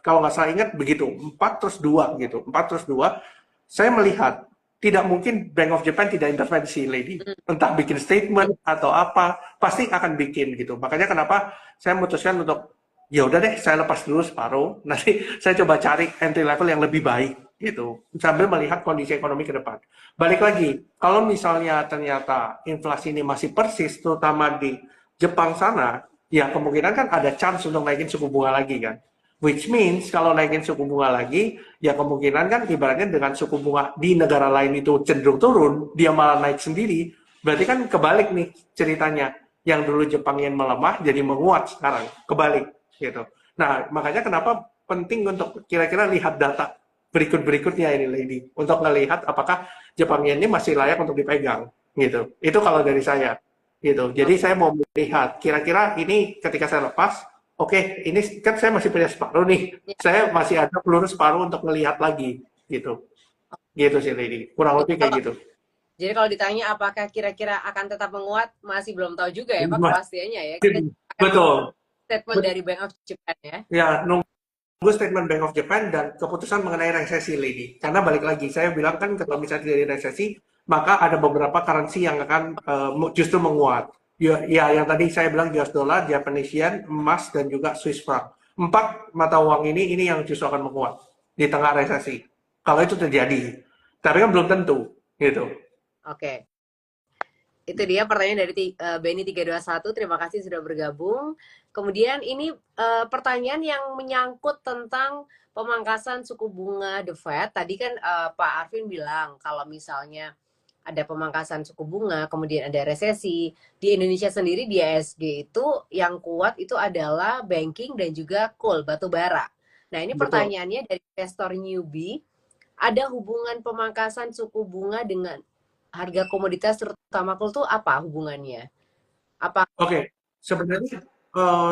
Speaker 1: Kalau nggak salah ingat begitu, 4 terus 2 gitu. 4 terus 2, saya melihat tidak mungkin Bank of Japan tidak intervensi, Lady. Entah bikin statement atau apa, pasti akan bikin gitu. Makanya kenapa saya memutuskan untuk, ya udah deh, saya lepas dulu separuh, nanti saya coba cari entry level yang lebih baik gitu, sambil melihat kondisi ekonomi ke depan. Balik lagi, kalau misalnya ternyata inflasi ini masih persis, terutama di Jepang sana, ya kemungkinan kan ada chance untuk naikin suku bunga lagi kan. Which means kalau naikin suku bunga lagi, ya kemungkinan kan ibaratnya dengan suku bunga di negara lain itu cenderung turun, dia malah naik sendiri, berarti kan kebalik nih ceritanya. Yang dulu Jepang yen melemah jadi menguat sekarang, kebalik gitu. Nah, makanya kenapa penting untuk kira-kira lihat data berikut-berikutnya ini Lady untuk melihat apakah Jepang yen ini masih layak untuk dipegang gitu. Itu kalau dari saya gitu. Jadi saya mau melihat kira-kira ini ketika saya lepas, oke, ini kan saya masih punya separuh nih.
Speaker 2: Ya,
Speaker 1: Saya masih ada peluru separuh untuk melihat lagi gitu. Gitu sih Lady. Kurang
Speaker 2: jadi
Speaker 1: lebih kayak
Speaker 2: kalau
Speaker 1: gitu.
Speaker 2: jadi kalau ditanya apakah kira-kira akan tetap menguat, masih belum tahu juga ya Pak kepastiannya ya. Kita akan
Speaker 1: Betul.
Speaker 2: statement dari Bank of Japan ya.
Speaker 1: Ya, nunggu statement Bank of Japan dan keputusan mengenai resesi, Lady. Karena balik lagi, saya bilang kan kalau misalnya terjadi resesi, maka ada beberapa currency yang akan justru menguat. Ya, ya, yang tadi saya bilang US dollar, Japanese yen, emas, dan juga Swiss franc. Empat mata uang ini yang justru akan menguat di tengah resesi. Kalau itu terjadi. Tapi kan belum tentu, gitu.
Speaker 2: Oke. Itu dia pertanyaan dari Benny 321. Terima kasih sudah bergabung. Kemudian ini pertanyaan yang menyangkut tentang pemangkasan suku bunga The Fed. Tadi kan Pak Arvin bilang kalau misalnya ada pemangkasan suku bunga, kemudian ada resesi. Di Indonesia sendiri di ISG itu yang kuat itu adalah banking dan juga coal, batu bara. Nah, ini
Speaker 1: Betul.
Speaker 2: pertanyaannya dari investor newbie, ada hubungan pemangkasan suku bunga dengan harga komoditas terutama coal tuh apa hubungannya? Apa
Speaker 1: Oke, sebenarnya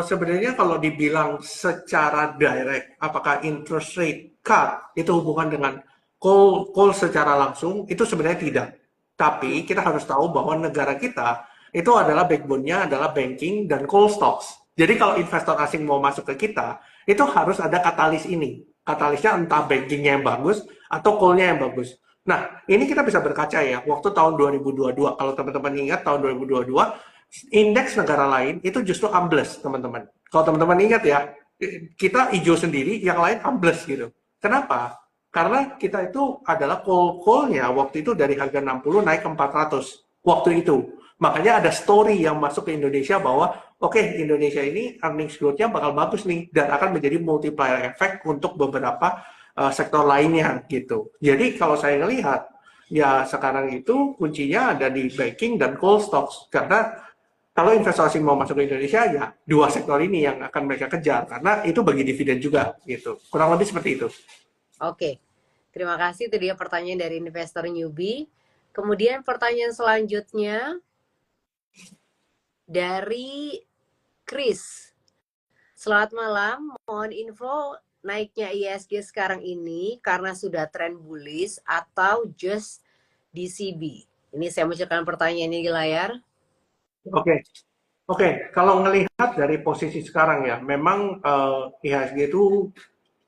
Speaker 1: sebenarnya kalau dibilang secara direct, apakah interest rate cut itu hubungan dengan coal secara langsung, itu sebenarnya tidak. Tapi kita harus tahu bahwa negara kita itu adalah backbone-nya adalah banking dan coal stocks. Jadi kalau investor asing mau masuk ke kita, itu harus ada katalis ini. Katalisnya entah bankingnya yang bagus atau coal-nya yang bagus. Nah, ini kita bisa berkaca ya, waktu tahun 2022, kalau teman-teman ingat tahun 2022, indeks negara lain itu justru ambles, teman-teman. Kalau teman-teman ingat ya, kita hijau sendiri, yang lain ambles gitu. Kenapa? Karena kita itu adalah call-nya waktu itu dari harga 60 naik ke 400 waktu itu. Makanya ada story yang masuk ke Indonesia bahwa oke, Indonesia ini earnings growth-nya bakal bagus nih dan akan menjadi multiplier effect untuk beberapa sektor lainnya gitu. Jadi kalau saya ngelihat ya sekarang itu kuncinya ada di banking dan coal stocks karena kalau investasi mau masuk ke Indonesia ya dua sektor ini yang akan mereka kejar karena itu bagi dividen juga gitu. Kurang lebih seperti itu.
Speaker 2: Oke. Terima kasih itu dia pertanyaan dari investor newbie. Kemudian pertanyaan selanjutnya dari Chris. Selamat malam, mohon info naiknya ISG sekarang ini karena sudah tren bullish atau just DCB? Ini saya munculkan pertanyaan ini di layar.
Speaker 1: Oke, oke. Kalau ngelihat dari posisi sekarang ya, memang IHSG itu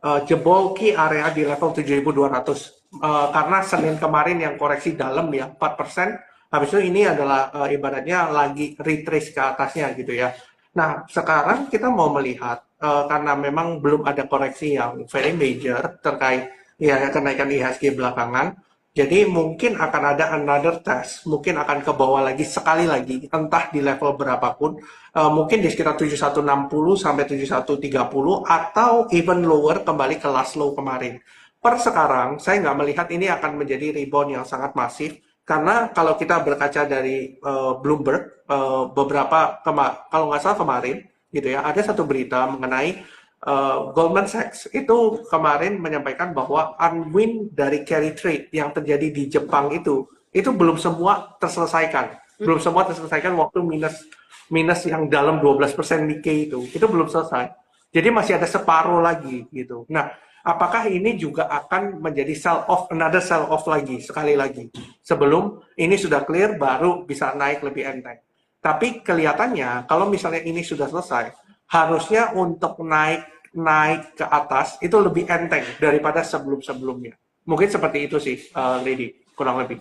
Speaker 1: jebol ki area di level 7.200 karena Senin kemarin yang koreksi dalam ya 4%. Habis itu ini adalah ibaratnya lagi retrace ke atasnya gitu ya. Nah, sekarang kita mau melihat karena memang belum ada koreksi yang very major terkait ya kenaikan IHSG belakangan. Jadi mungkin akan ada another test, mungkin akan ke bawah lagi sekali lagi, entah di level berapapun, mungkin di sekitar 7160 sampai 7130 atau even lower kembali ke last low kemarin. Per sekarang, saya nggak melihat ini akan menjadi rebound yang sangat masif, karena kalau kita berkaca dari Bloomberg, kalau nggak salah kemarin, gitu ya, ada satu berita mengenai Goldman Sachs itu kemarin menyampaikan bahwa unwind dari carry trade yang terjadi di Jepang itu belum semua terselesaikan. Belum semua terselesaikan waktu minus yang dalam 12% Nikkei itu belum selesai. Jadi masih ada separuh lagi gitu. Nah, apakah ini juga akan menjadi another sell off lagi sekali lagi sebelum ini sudah clear baru bisa naik lebih enteng. Tapi kelihatannya kalau misalnya ini sudah selesai, harusnya untuk naik ke atas itu lebih enteng daripada sebelum-sebelumnya. Mungkin seperti itu sih, Lady, kurang lebih.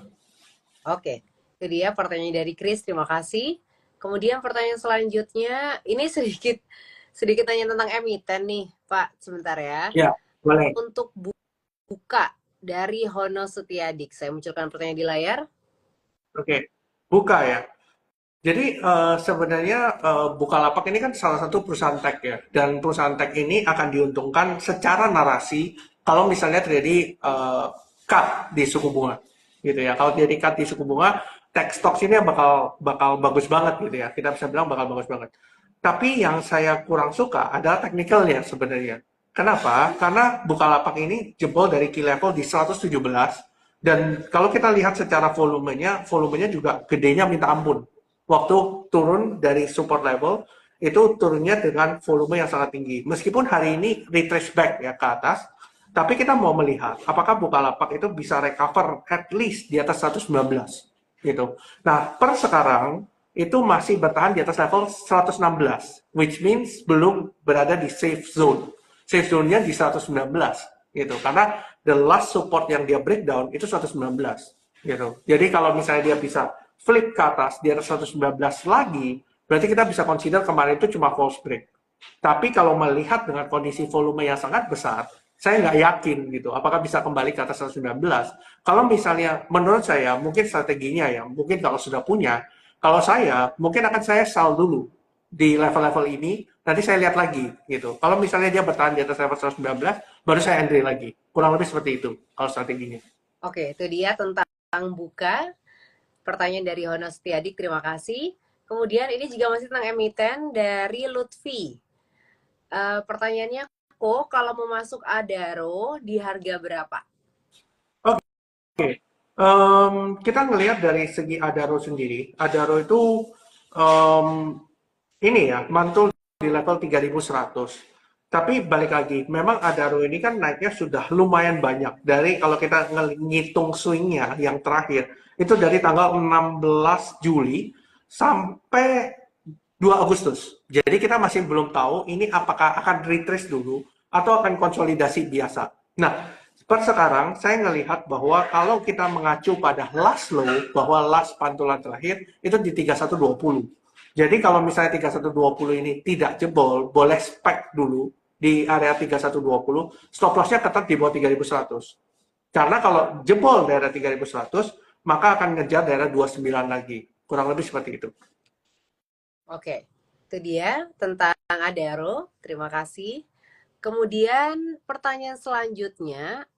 Speaker 2: Oke, itu dia pertanyaan dari Chris. Terima kasih. Kemudian pertanyaan selanjutnya, ini sedikit sedikit tanya tentang emiten nih, Pak. Sebentar ya.
Speaker 1: Ya, boleh.
Speaker 2: Untuk buka dari Hono Setiadik, saya munculkan pertanyaan di layar.
Speaker 1: Oke, buka ya. Jadi sebenarnya Bukalapak ini kan salah satu perusahaan tech ya, dan perusahaan tech ini akan diuntungkan secara narasi kalau misalnya terjadi cut di suku bunga, gitu ya. Kalau terjadi cut di suku bunga, tech stocks ini bakal bagus banget gitu ya. Kita bisa bilang bakal bagus banget. Tapi yang saya kurang suka adalah technicalnya sebenarnya. Kenapa? Karena Bukalapak ini jebol dari key level di 117 dan kalau kita lihat secara volumenya juga gedenya minta ampun. Waktu turun dari support level itu turunnya dengan volume yang sangat tinggi. Meskipun hari ini retrace back ya ke atas, tapi kita mau melihat apakah Bukalapak itu bisa recover at least di atas 119 gitu. Nah, per sekarang itu masih bertahan di atas level 116, which means belum berada di safe zone. Safe zone-nya di 119 gitu. Karena the last support yang dia breakdown itu 119 gitu. Jadi kalau misalnya dia bisa flip ke atas di atas 119 lagi, berarti kita bisa consider kemarin itu cuma false break. Tapi kalau melihat dengan kondisi volume yang sangat besar, saya nggak yakin gitu, apakah bisa kembali ke atas 119. Kalau misalnya, menurut saya, mungkin strateginya ya, mungkin kalau sudah punya, kalau saya, mungkin akan saya sell dulu di level-level ini, nanti saya lihat lagi gitu. Kalau misalnya dia bertahan di atas level 119, baru saya entry lagi. Kurang lebih seperti itu, kalau strateginya.
Speaker 2: Oke, itu dia tentang buka. Pertanyaan dari Hono Setiadik, terima kasih. Kemudian ini juga masih tentang emiten dari Lutfi. Pertanyaannya, kok kalau mau masuk Adaro di harga berapa?
Speaker 1: Oke, kita ngelihat dari segi Adaro sendiri, Adaro itu ini ya, mantul di level 3.100. Tapi balik lagi, memang Adaro ini kan naiknya sudah lumayan banyak. Dari kalau kita ngitung swingnya yang terakhir, itu dari tanggal 16 Juli sampai 2 Agustus. Jadi kita masih belum tahu ini apakah akan retrace dulu atau akan konsolidasi biasa. Nah, per sekarang saya melihat bahwa kalau kita mengacu pada last low, bahwa last pantulan terakhir itu di 3120. Jadi kalau misalnya 3120 ini tidak jebol, boleh spek dulu di area 3120, stop loss-nya tetap di bawah 3100. Karena kalau jebol daerah 3100, maka akan ngejar daerah 29 lagi. Kurang lebih seperti itu.
Speaker 2: Oke, itu dia tentang Adaro. Terima kasih. Kemudian pertanyaan selanjutnya,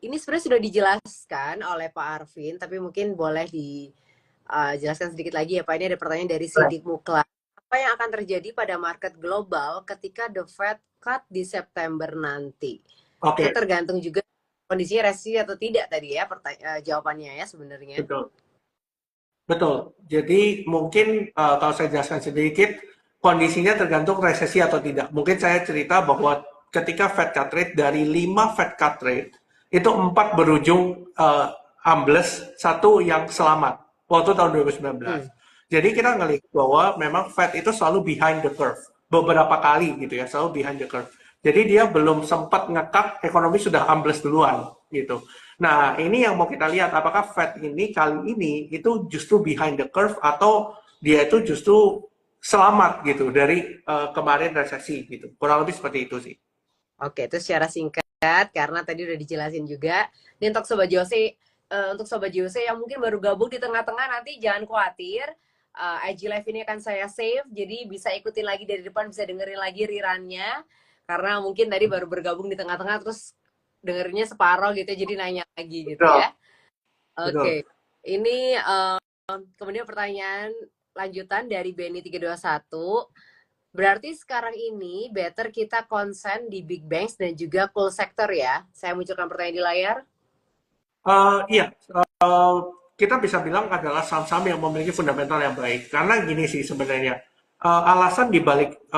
Speaker 2: ini sebenarnya sudah dijelaskan oleh Pak Arvin, tapi mungkin boleh dijelaskan sedikit lagi ya Pak. Ini ada pertanyaan dari Sidik Mukla. Apa yang akan terjadi pada market global ketika the Fed cut di September nanti?
Speaker 1: Oke,
Speaker 2: Itu tergantung juga kondisinya resesi atau tidak tadi ya jawabannya ya sebenarnya.
Speaker 1: betul. Betul. Jadi mungkin kalau saya jelaskan sedikit, kondisinya tergantung resesi atau tidak. Mungkin saya cerita bahwa ketika Fed cut rate dari 5 Fed cut rate itu 4 berujung ambles, satu yang selamat waktu tahun 2019. Jadi kita ngelihat bahwa memang Fed itu selalu behind the curve. Beberapa kali gitu ya, selalu behind the curve. Jadi dia belum sempat ngekat, ekonomi sudah ambles duluan gitu. Nah, ini yang mau kita lihat, apakah Fed ini kali ini itu justru behind the curve atau dia itu justru selamat gitu dari kemarin resesi gitu. Kurang lebih seperti itu sih.
Speaker 2: Oke, itu secara singkat karena tadi udah dijelasin juga. Dan untuk Sobat Jose yang mungkin baru gabung di tengah-tengah nanti jangan khawatir. IG Live ini akan saya save, jadi bisa ikutin lagi dari depan, bisa dengerin lagi rerunnya. Karena mungkin tadi baru bergabung di tengah-tengah terus dengerinnya separoh gitu, jadi nanya lagi gitu
Speaker 1: Betul,
Speaker 2: ya.
Speaker 1: betul.
Speaker 2: Oke, ini kemudian pertanyaan lanjutan dari Benny 321. Berarti sekarang ini better kita konsen di big banks dan juga cool sector ya. Saya munculkan pertanyaan di layar.
Speaker 1: Iya, kita bisa bilang adalah saham-saham yang memiliki fundamental yang baik. Karena gini sih sebenarnya, alasan dibalik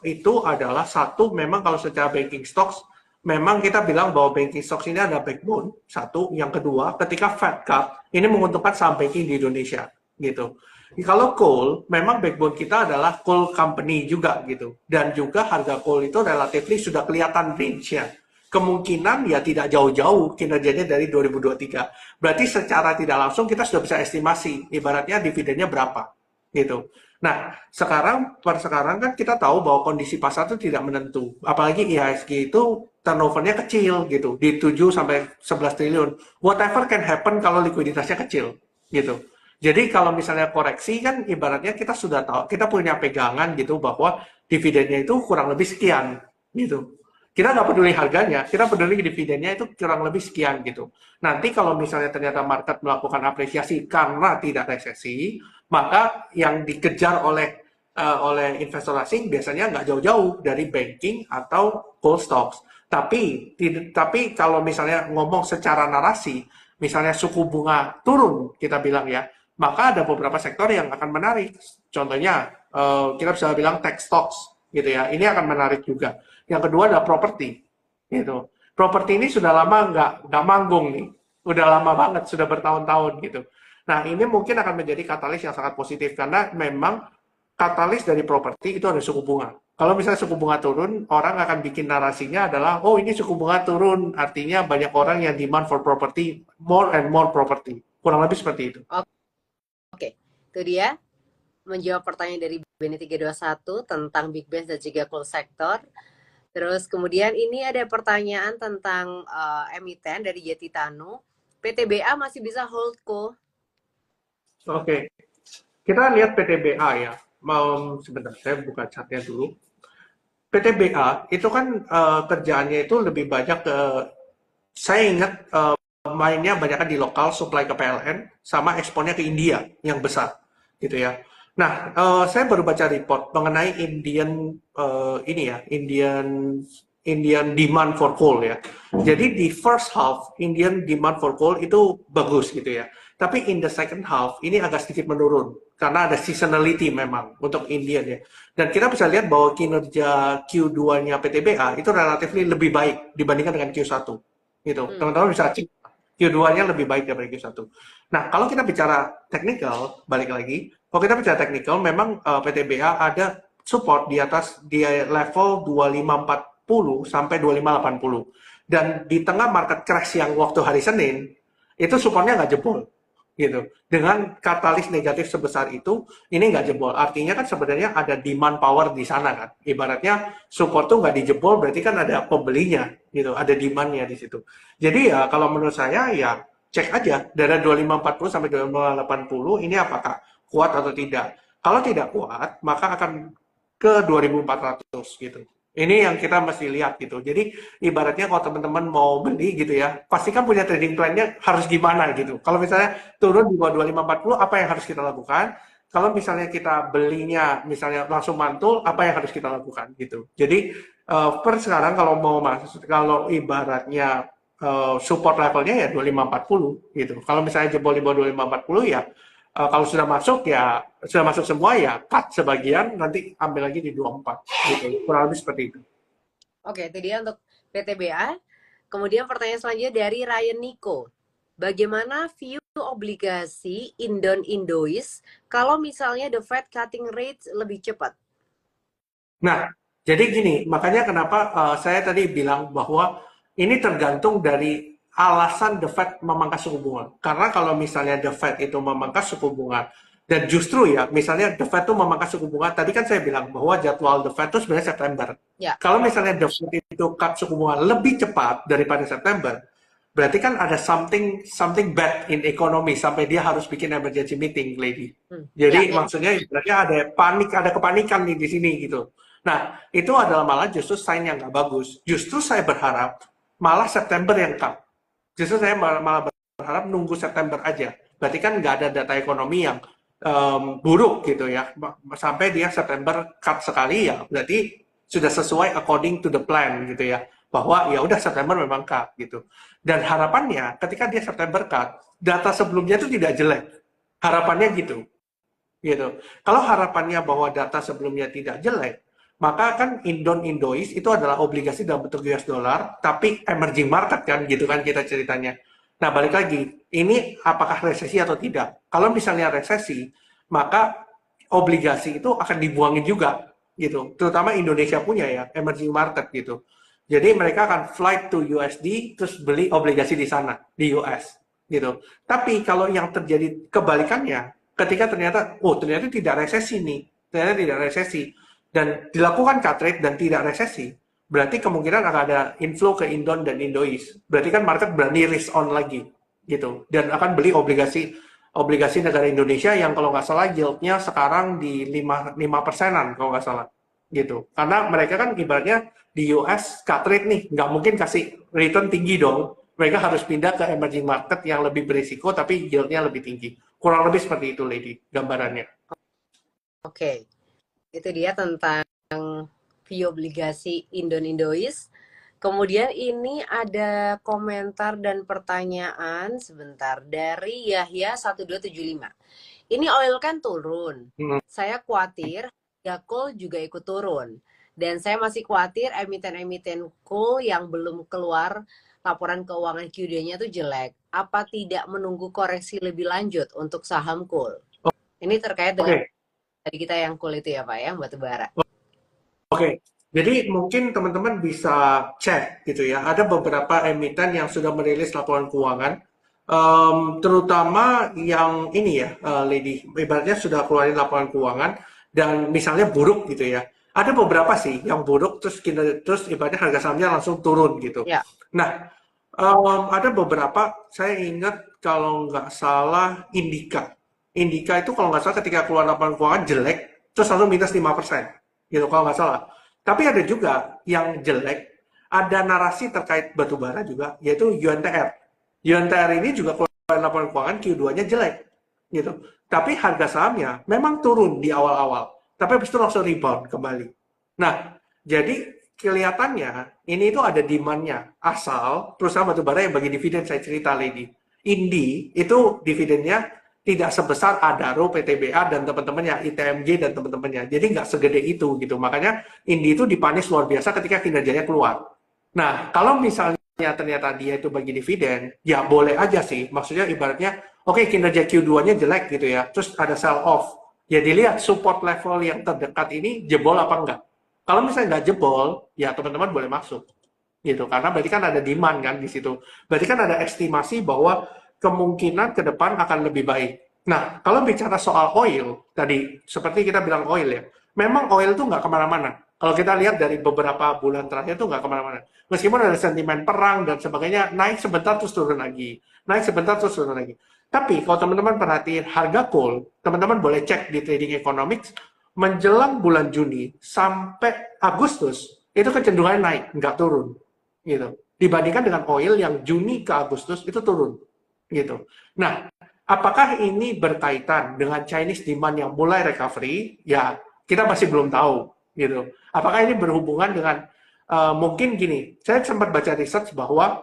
Speaker 1: itu adalah satu, memang kalau secara banking stocks, memang kita bilang bahwa banking stocks ini ada backbone. Satu, yang kedua, ketika Fed cut, ini menguntungkan saham banking di Indonesia, gitu. Kalau coal, memang backbone kita adalah coal company juga, gitu. Dan juga harga coal itu relatifly sudah kelihatan range-nya. Kemungkinan ya tidak jauh-jauh kinerjanya dari 2023. Berarti secara tidak langsung kita sudah bisa estimasi, ibaratnya dividennya berapa, gitu. Nah, per sekarang kan kita tahu bahwa kondisi pasar itu tidak menentu. Apalagi IHSG itu turnover-nya kecil gitu, di 7 sampai 11 triliun. Whatever can happen kalau likuiditasnya kecil, gitu. Jadi kalau misalnya koreksi kan ibaratnya kita sudah tahu, kita punya pegangan gitu bahwa dividennya itu kurang lebih sekian, gitu. Kita nggak peduli harganya, kita peduli dividennya itu kurang lebih sekian gitu. Nanti kalau misalnya ternyata market melakukan apresiasi karena tidak resesi, maka yang dikejar oleh investor asing biasanya nggak jauh-jauh dari banking atau gold stocks. Tapi kalau misalnya ngomong secara narasi, misalnya suku bunga turun, kita bilang ya, maka ada beberapa sektor yang akan menarik. Contohnya, kita bisa bilang tech stocks, gitu ya. Ini akan menarik juga. Yang kedua adalah properti, gitu. Properti ini sudah lama nggak manggung nih, udah lama banget, sudah bertahun-tahun gitu. Nah, ini mungkin akan menjadi katalis yang sangat positif karena memang katalis dari properti itu ada suku bunga. Kalau misalnya suku bunga turun, orang akan bikin narasinya adalah, oh ini suku bunga turun, artinya banyak orang yang demand for property, more and more property. Kurang lebih seperti itu.
Speaker 2: Oke, itu dia menjawab pertanyaan dari Beni 321 tentang Big Bank dan juga close sector. Terus kemudian ini ada pertanyaan tentang emiten dari Yeti Tanu. PTBA masih bisa holdco?
Speaker 1: Oke, kita lihat PTBA ya. Sebentar, saya buka chartnya dulu. PTBA itu kan kerjaannya itu lebih banyak ke, saya ingat mainnya banyak di lokal, supply ke PLN, sama ekspornya ke India yang besar, gitu ya. Nah, saya baru baca report mengenai Indian demand for coal ya. Jadi di first half Indian demand for coal itu bagus gitu ya. Tapi in the second half ini agak sedikit menurun karena ada seasonality memang untuk Indian ya. Dan kita bisa lihat bahwa kinerja Q2-nya PTBA itu relatif lebih baik dibandingkan dengan Q1 gitu. Teman-teman bisa cek Q2-nya lebih baik daripada Q1. Nah, kalau kita bicara technical, balik lagi, kalau kita bicara technical, memang PTBA ada support di atas di level 2540 sampai 2580. Dan di tengah market crash yang waktu hari Senin, itu supportnya nggak jebol. Gitu. Dengan katalis negatif sebesar itu, ini nggak jebol. Artinya kan sebenarnya ada demand power di sana kan. Ibaratnya support tuh nggak dijebol, berarti kan ada pembelinya, gitu. Ada demandnya di situ. Jadi ya kalau menurut saya ya cek aja dari 2540 sampai 2580 ini apakah kuat atau tidak. Kalau tidak kuat, maka akan ke 2400 gitu. Ini yang kita mesti lihat gitu. Jadi ibaratnya kalau teman-teman mau beli gitu ya, pastikan punya trading plan-nya harus gimana gitu. Kalau misalnya turun di bawah 2540, apa yang harus kita lakukan? Kalau misalnya kita belinya misalnya langsung mantul, apa yang harus kita lakukan gitu. Jadi per sekarang kalau mau masuk, kalau ibaratnya support levelnya ya 2540 gitu. Kalau misalnya jebol di bawah 2540 ya kalau sudah masuk semua ya cut sebagian, nanti ambil lagi di 24 gitu. Kurang lebih seperti itu.
Speaker 2: Oke, itu dia untuk PTBA. Kemudian pertanyaan selanjutnya dari Ryan Niko. Bagaimana view obligasi Indon-Indois kalau misalnya the Fed cutting rate lebih cepat?
Speaker 1: Nah, jadi gini, makanya kenapa saya tadi bilang bahwa ini tergantung dari alasan The Fed memangkas suku bunga. Karena kalau misalnya The Fed itu memangkas suku bunga, dan justru ya, misalnya The Fed itu memangkas suku bunga, tadi kan saya bilang bahwa jadwal The Fed itu sebenarnya September.
Speaker 2: Ya.
Speaker 1: Kalau misalnya The Fed itu cut suku bunga lebih cepat daripada September, berarti kan ada something bad in economy sampai dia harus bikin emergency meeting, lady. Jadi maksudnya berarti ada kepanikan nih di sini gitu. Nah, itu adalah malah justru sign yang nggak bagus. Justru saya berharap malah September yang cut. Justru saya malah berharap nunggu September aja. Berarti kan nggak ada data ekonomi yang buruk gitu ya. Sampai dia September cut sekali ya, berarti sudah sesuai according to the plan gitu ya. Bahwa ya udah September memang cut gitu. Dan harapannya ketika dia September cut, data sebelumnya itu tidak jelek. Harapannya gitu. Gitu. Kalau harapannya bahwa data sebelumnya tidak jelek, maka kan Indon-Indois itu adalah obligasi dalam bentuk US dollar, tapi emerging market kan, gitu kan kita ceritanya. Nah, balik lagi, ini apakah resesi atau tidak? Kalau misalnya resesi, maka obligasi itu akan dibuangin juga, gitu. Terutama Indonesia punya ya, emerging market gitu. Jadi mereka akan flight to USD, terus beli obligasi di sana, di US, gitu. Tapi kalau yang terjadi kebalikannya, ketika ternyata tidak resesi nih, ternyata tidak resesi, dan dilakukan cut rate dan tidak resesi, berarti kemungkinan akan ada inflow ke Indon dan Indois. Berarti kan market berani risk on lagi, gitu, dan akan beli obligasi negara Indonesia yang kalau nggak salah yieldnya sekarang di 5 persenan kalau nggak salah, gitu. Karena mereka kan ibaratnya di US cut rate nih, nggak mungkin kasih return tinggi dong. Mereka harus pindah ke emerging market yang lebih berisiko tapi yield-nya lebih tinggi. Kurang lebih seperti itu, Lady, gambarannya.
Speaker 2: Oke, itu dia tentang view obligasi Indon-Indois. Kemudian ini ada komentar dan pertanyaan sebentar dari Yahya 1275. Ini oil kan turun.
Speaker 1: Hmm.
Speaker 2: Saya khawatir harga coal juga ikut turun. Dan saya masih khawatir emiten-emiten coal yang belum keluar laporan keuangan Q2-nya tuh jelek. Apa tidak menunggu koreksi lebih lanjut untuk saham coal? Ini terkait dengan tadi kita yang coal itu ya Pak ya, batu bara.
Speaker 1: Oke, jadi mungkin teman-teman bisa cek gitu ya. Ada beberapa emiten yang sudah merilis laporan keuangan, terutama yang ini ya, Lady, ibaratnya sudah keluarin laporan keuangan dan misalnya buruk gitu ya. Ada beberapa sih yang buruk terus ibaratnya harga sahamnya langsung turun gitu.
Speaker 2: Ya.
Speaker 1: Nah, ada beberapa saya ingat kalau nggak salah Indika. Indika itu kalau nggak salah ketika keluar laporan keuangan jelek, terus langsung minus 5%. Gitu kalau nggak salah. Tapi ada juga yang jelek, ada narasi terkait batubara juga, yaitu UNTR. UNTR ini juga keluar laporan keuangan Q2-nya jelek, gitu. Tapi harga sahamnya memang turun di awal-awal, tapi habis itu langsung rebound kembali. Nah, jadi kelihatannya ini itu ada demand-nya, asal perusahaan batubara yang bagi dividen saya cerita, Lady. Indi itu dividennya tidak sebesar Adaro, PTBA, dan teman-temannya, ITMJ, dan teman-temannya. Jadi nggak segede itu, gitu. Makanya Indi itu dipanis luar biasa ketika kinerjanya keluar. Nah, kalau misalnya ternyata dia itu bagi dividen, ya boleh aja sih. Maksudnya ibaratnya, oke, kinerja Q2-nya jelek gitu ya, terus ada sell off. Ya dilihat support level yang terdekat ini jebol apa enggak. Kalau misalnya nggak jebol, ya teman-teman boleh masuk. Gitu. Karena berarti kan ada demand kan di situ. Berarti kan ada estimasi bahwa kemungkinan ke depan akan lebih baik. Nah, kalau bicara soal oil, tadi seperti kita bilang oil ya, memang oil itu nggak kemana-mana. Kalau kita lihat dari beberapa bulan terakhir itu nggak kemana-mana. Meskipun ada sentimen perang dan sebagainya, naik sebentar terus turun lagi. Naik sebentar terus turun lagi. Tapi kalau teman-teman perhatiin harga coal, teman-teman boleh cek di Trading Economics, menjelang bulan Juni sampai Agustus, itu kecenderungannya naik, nggak turun. Gitu. Dibandingkan dengan oil yang Juni ke Agustus itu turun. Gitu. Nah, apakah ini berkaitan dengan Chinese demand yang mulai recovery? Ya, kita masih belum tahu. Gitu. Apakah ini berhubungan dengan mungkin gini? Saya sempat baca research bahwa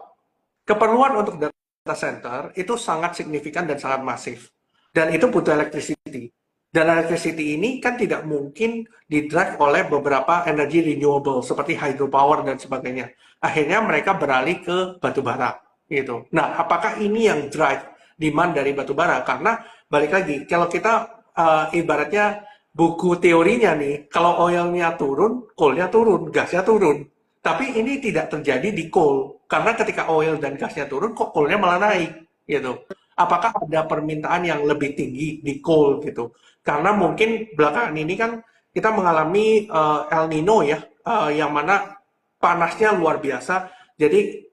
Speaker 1: keperluan untuk data center itu sangat signifikan dan sangat masif. Dan itu butuh electricity. Dan electricity ini kan tidak mungkin didrive oleh beberapa energi renewable seperti hydropower dan sebagainya. Akhirnya mereka beralih ke batu bara. Gitu. Nah, apakah ini yang drive demand dari batu bara? Karena balik lagi, kalau kita ibaratnya buku teorinya nih, kalau oilnya turun, coal-nya turun, gasnya turun. Tapi ini tidak terjadi di coal, karena ketika oil dan gasnya turun, kok coal-nya malah naik, gitu. Apakah ada permintaan yang lebih tinggi di coal gitu? Karena mungkin belakangan ini kan kita mengalami El Nino ya, yang mana panasnya luar biasa. Jadi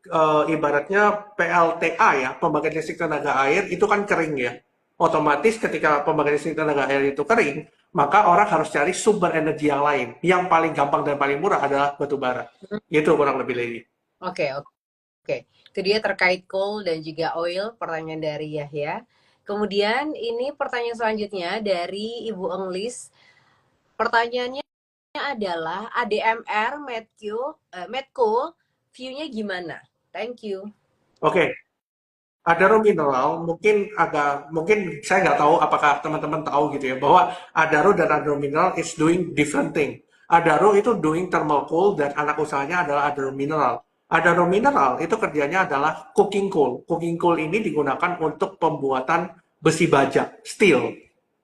Speaker 1: ibaratnya PLTA ya, pembangkit listrik tenaga air itu kan kering ya. Otomatis ketika pembangkit listrik tenaga air itu kering, maka orang harus cari sumber energi yang lain. Yang paling gampang dan paling murah adalah batu bara. Itu kurang lebih, Lady.
Speaker 2: Oke. Itu dia terkait coal dan juga oil, pertanyaan dari Yahya. Kemudian ini pertanyaan selanjutnya dari Ibu Englis. Pertanyaannya adalah ADMR, Medco, view-nya gimana? Thank you.
Speaker 1: Oke, Adaro Mineral mungkin saya nggak tahu apakah teman-teman tahu gitu ya bahwa Adaro dan Adaro Mineral is doing different thing. Adaro itu doing thermal coal dan anak usahanya adalah Adaro Mineral. Adaro Mineral itu kerjanya adalah cooking coal. Cooking coal ini digunakan untuk pembuatan besi baja, steel,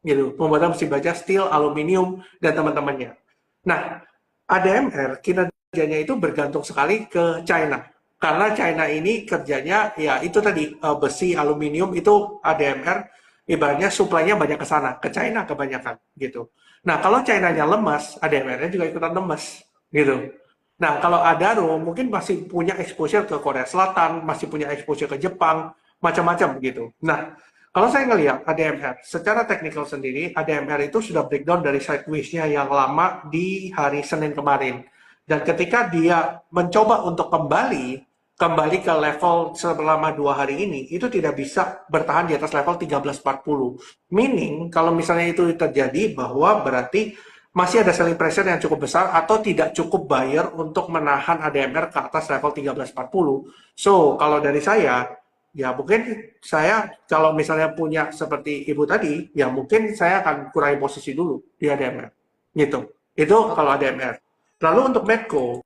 Speaker 1: gitu. Pembuatan besi baja, steel, aluminium dan teman-temannya. Nah, ADMR kinerjanya itu bergantung sekali ke China. Karena China ini kerjanya ya itu tadi besi, aluminium itu ADMR ibaratnya suplainya banyak ke sana, ke China kebanyakan gitu. Nah, kalau China-nya lemas, ADMR-nya juga ikutan lemas gitu. Nah, kalau Adaro mungkin masih punya exposure ke Korea Selatan, masih punya exposure ke Jepang, macam-macam gitu. Nah, kalau saya ngelihat ADMR, secara teknikal sendiri, ADMR itu sudah breakdown dari sideways-nya yang lama di hari Senin kemarin. Dan ketika dia mencoba untuk kembali ke level selama 2 hari ini, itu tidak bisa bertahan di atas level 1340. Meaning, kalau misalnya itu terjadi, bahwa berarti masih ada selling pressure yang cukup besar atau tidak cukup buyer untuk menahan ADMR ke atas level 1340. So, kalau dari saya, ya mungkin saya kalau misalnya punya seperti ibu tadi, ya mungkin saya akan kurangi posisi dulu di ADMR. Gitu. Itu
Speaker 2: Oke.
Speaker 1: kalau ADMR. Lalu untuk Medco,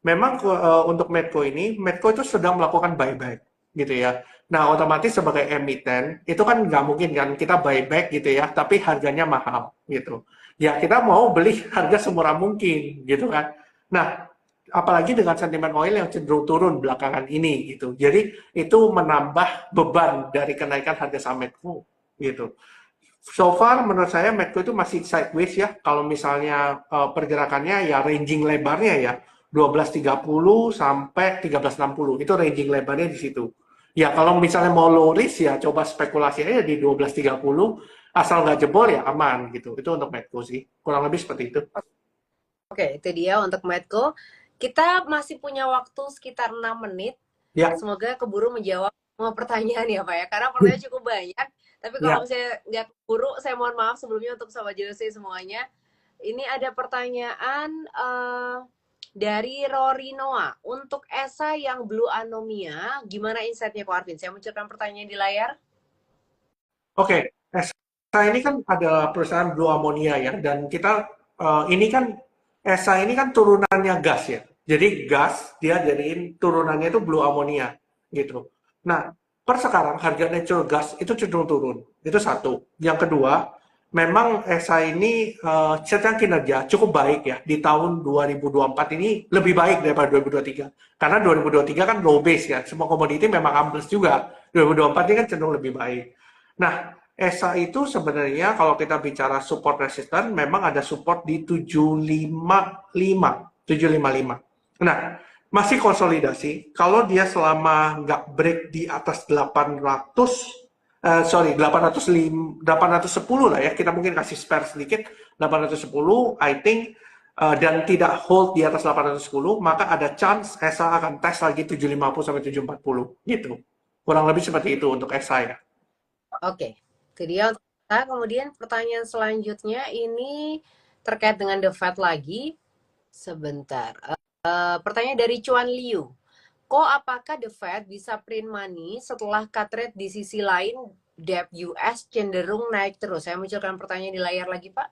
Speaker 1: memang untuk Medco itu sedang melakukan buyback gitu ya. Nah, otomatis sebagai emiten itu kan nggak mungkin kan kita buyback gitu ya, tapi harganya mahal gitu. Ya kita mau beli harga semurah mungkin gitu kan. Nah, apalagi dengan sentimen oil yang cenderung turun belakangan ini gitu. Jadi itu menambah beban dari kenaikan harga saham Medco gitu. So far menurut saya Medco itu masih sideways ya. Kalau misalnya pergerakannya ya ranging lebarnya ya 12.30 sampai 13.60. Itu ranging lebarnya di situ. Ya kalau misalnya mau low risk ya coba spekulasi aja di 12.30, asal nggak jebol ya aman gitu. Itu untuk Medco sih. Kurang lebih seperti itu.
Speaker 2: Oke, itu dia untuk Medco. Kita masih punya waktu sekitar 6 menit.
Speaker 1: Ya,
Speaker 2: Semoga keburu menjawab semua pertanyaan ya Pak ya. Karena pertanyaan cukup banyak. Tapi kalau
Speaker 1: ya.
Speaker 2: misalnya nggak keburu, saya mohon maaf sebelumnya untuk Sobat Jose semuanya. Ini ada pertanyaan dari Rory Noah. Untuk ESA yang Blue Anomia, gimana insight-nya Ko Arvin? Saya munculkan pertanyaan di layar.
Speaker 1: Oke, ESA ini kan adalah perusahaan blue ammonia ya, dan kita ini kan ESA ini kan turunannya gas ya. Jadi gas dia jadiin turunannya itu blue ammonia gitu. Nah, per sekarang harga natural gas itu cenderung turun. Itu satu. Yang kedua, memang ESA ini secara kinerja cukup baik ya. Di tahun 2024 ini lebih baik daripada 2023. Karena 2023 kan low base ya. Semua komoditi memang ambles juga. 2024 ini kan cenderung lebih baik. Nah, ESA itu sebenarnya kalau kita bicara support resistant, memang ada support di 755, 755. Nah, masih konsolidasi. Kalau dia selama nggak break di atas 800, sorry, 810 lah ya, kita mungkin kasih spare sedikit, 810, I think, dan tidak hold di atas 810, maka ada chance ESA akan tes lagi 750 sampai 740, gitu. Kurang lebih seperti itu untuk ESA ya.
Speaker 2: Oke, itu dia untuk kita. Kemudian pertanyaan selanjutnya ini terkait dengan The Fed lagi. Sebentar. Pertanyaan dari Chuan Liu. Kok apakah The Fed bisa print money setelah cut rate di sisi lain debt US cenderung naik terus? Saya munculkan pertanyaan di layar lagi, Pak.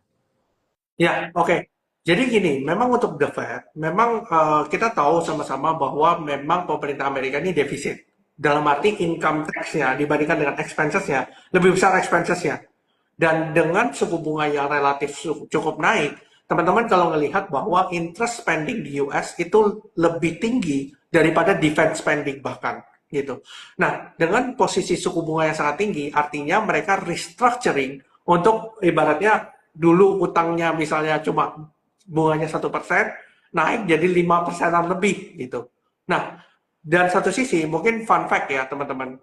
Speaker 1: Ya, oke. Jadi gini, memang untuk The Fed, memang kita tahu sama-sama bahwa memang pemerintah Amerika ini defisit. Dalam arti income tax-nya dibandingkan dengan expenses-nya, lebih besar expenses-nya. Dan dengan suku bunga yang relatif cukup naik, teman-teman kalau melihat bahwa interest spending di US itu lebih tinggi daripada defense spending bahkan gitu. Nah, dengan posisi suku bunga yang sangat tinggi, artinya mereka restructuring untuk ibaratnya dulu utangnya misalnya cuma bunganya 1%, naik jadi 5%-an lebih gitu. Nah, dan satu sisi mungkin fun fact ya teman-teman,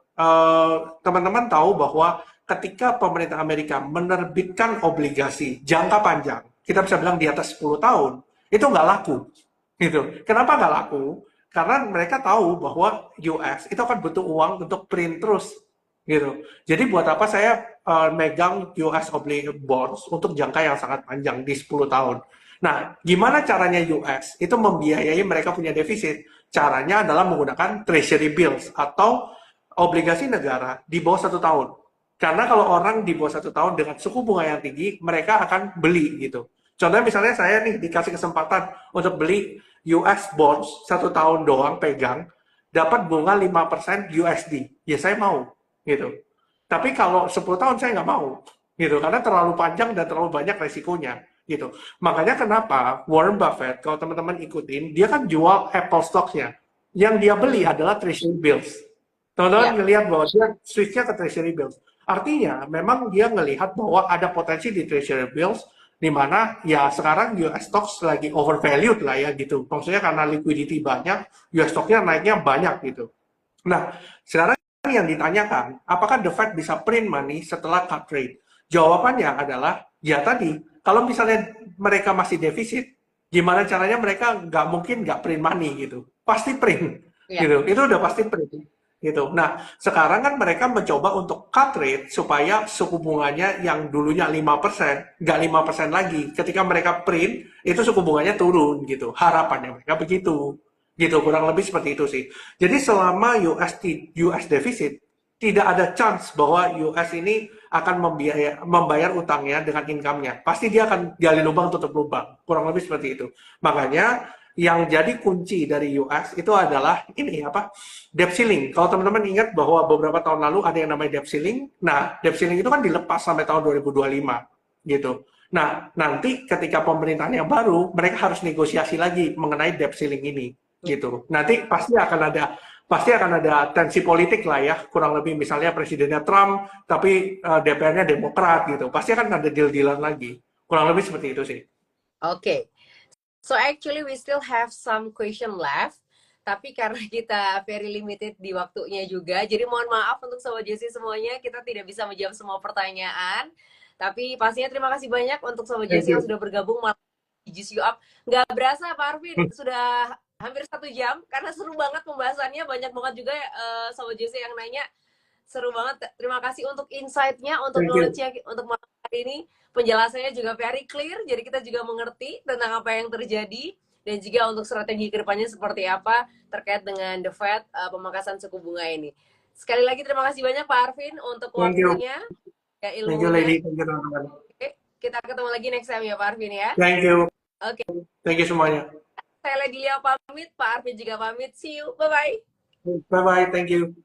Speaker 1: teman-teman tahu bahwa ketika pemerintah Amerika menerbitkan obligasi jangka panjang, kita bisa bilang di atas 10 tahun, itu nggak laku. Gitu. Kenapa nggak laku? Karena mereka tahu bahwa US itu akan butuh uang untuk print terus. Gitu. Jadi buat apa saya megang US bonds untuk jangka yang sangat panjang di 10 tahun. Nah, gimana caranya US itu membiayai mereka punya defisit? Caranya adalah menggunakan treasury bills atau obligasi negara di bawah 1 tahun. Karena kalau orang di bawah 1 tahun dengan suku bunga yang tinggi, mereka akan beli gitu. Contohnya misalnya saya nih dikasih kesempatan untuk beli US bonds 1 tahun doang pegang, dapat bunga 5% USD. Ya saya mau gitu. Tapi kalau 10 tahun saya nggak mau gitu karena terlalu panjang dan terlalu banyak resikonya gitu. Makanya kenapa Warren Buffett kalau teman-teman ikutin dia kan jual Apple stocks-nya. Yang dia beli adalah treasury bills. Teman-teman
Speaker 2: Ya,
Speaker 1: ngelihat bahwa dia switch-nya ke treasury bills. Artinya memang dia ngelihat bahwa ada potensi di treasury bills di mana ya sekarang US stocks lagi overvalued lah ya gitu. Maksudnya karena liquidity banyak, US stocks-nya naiknya banyak gitu. Nah, sekarang yang ditanyakan, apakah The Fed bisa print money setelah cut rate? Jawabannya adalah, ya tadi, kalau misalnya mereka masih defisit, Gimana caranya mereka nggak mungkin nggak print money gitu. Pasti print
Speaker 2: Ya.
Speaker 1: gitu. Itu udah pasti print gitu. Nah, sekarang kan mereka mencoba untuk cut rate supaya suku bunganya yang dulunya 5% nggak 5% lagi. Ketika mereka print, itu suku bunganya turun gitu. Harapannya mereka begitu. Gitu, kurang lebih seperti itu sih. Jadi selama US defisit, tidak ada chance bahwa US ini akan membayar utangnya dengan income-nya. Pasti dia akan gali lubang tutup lubang. Kurang lebih seperti itu. Makanya yang jadi kunci dari US itu adalah ini apa? Debt ceiling. Kalau teman-teman ingat bahwa beberapa tahun lalu ada yang namanya debt ceiling. Nah, debt ceiling itu kan dilepas sampai tahun 2025 gitu. Nah, nanti ketika pemerintahan yang baru, mereka harus negosiasi lagi mengenai debt ceiling ini gitu. Nanti pasti akan ada tensi politik lah ya, kurang lebih misalnya presidennya Trump, tapi DPR-nya Demokrat gitu. Pasti akan ada deal-dealan lagi. Kurang lebih seperti itu sih.
Speaker 2: Oke. So actually we still have some question left. Tapi karena kita very limited di waktunya juga, jadi mohon maaf untuk Sobat Jesse semuanya, kita tidak bisa menjawab semua pertanyaan. Tapi pastinya terima kasih banyak untuk Sobat
Speaker 1: Thank
Speaker 2: Jesse yang
Speaker 1: you.
Speaker 2: sudah bergabung malam di Juice You Up. Nggak berasa Pak Arvin, sudah hampir 1 jam, karena seru banget pembahasannya, banyak banget juga Sobat Jesse yang nanya. Seru banget, terima kasih untuk insight-nya, untuk
Speaker 1: Thank you.
Speaker 2: knowledge-nya, untuk malam hari ini. Penjelasannya juga very clear, jadi kita juga mengerti tentang apa yang terjadi dan juga untuk strategi kedepannya seperti apa terkait dengan The Fed pemangkasan suku bunga ini. Sekali lagi terima kasih banyak Pak Arvin untuk
Speaker 1: Thank you.
Speaker 2: waktunya, ya
Speaker 1: Thank you,
Speaker 2: ilmunya.
Speaker 1: lady. Thank you, teman-teman.
Speaker 2: Oke, kita ketemu lagi next time ya Pak Arvin ya.
Speaker 1: Thank you.
Speaker 2: Oke,
Speaker 1: Thank you semuanya.
Speaker 2: saya Ledia pamit, Pak Arvin juga pamit. See you, bye-bye.
Speaker 1: Bye-bye. Thank you.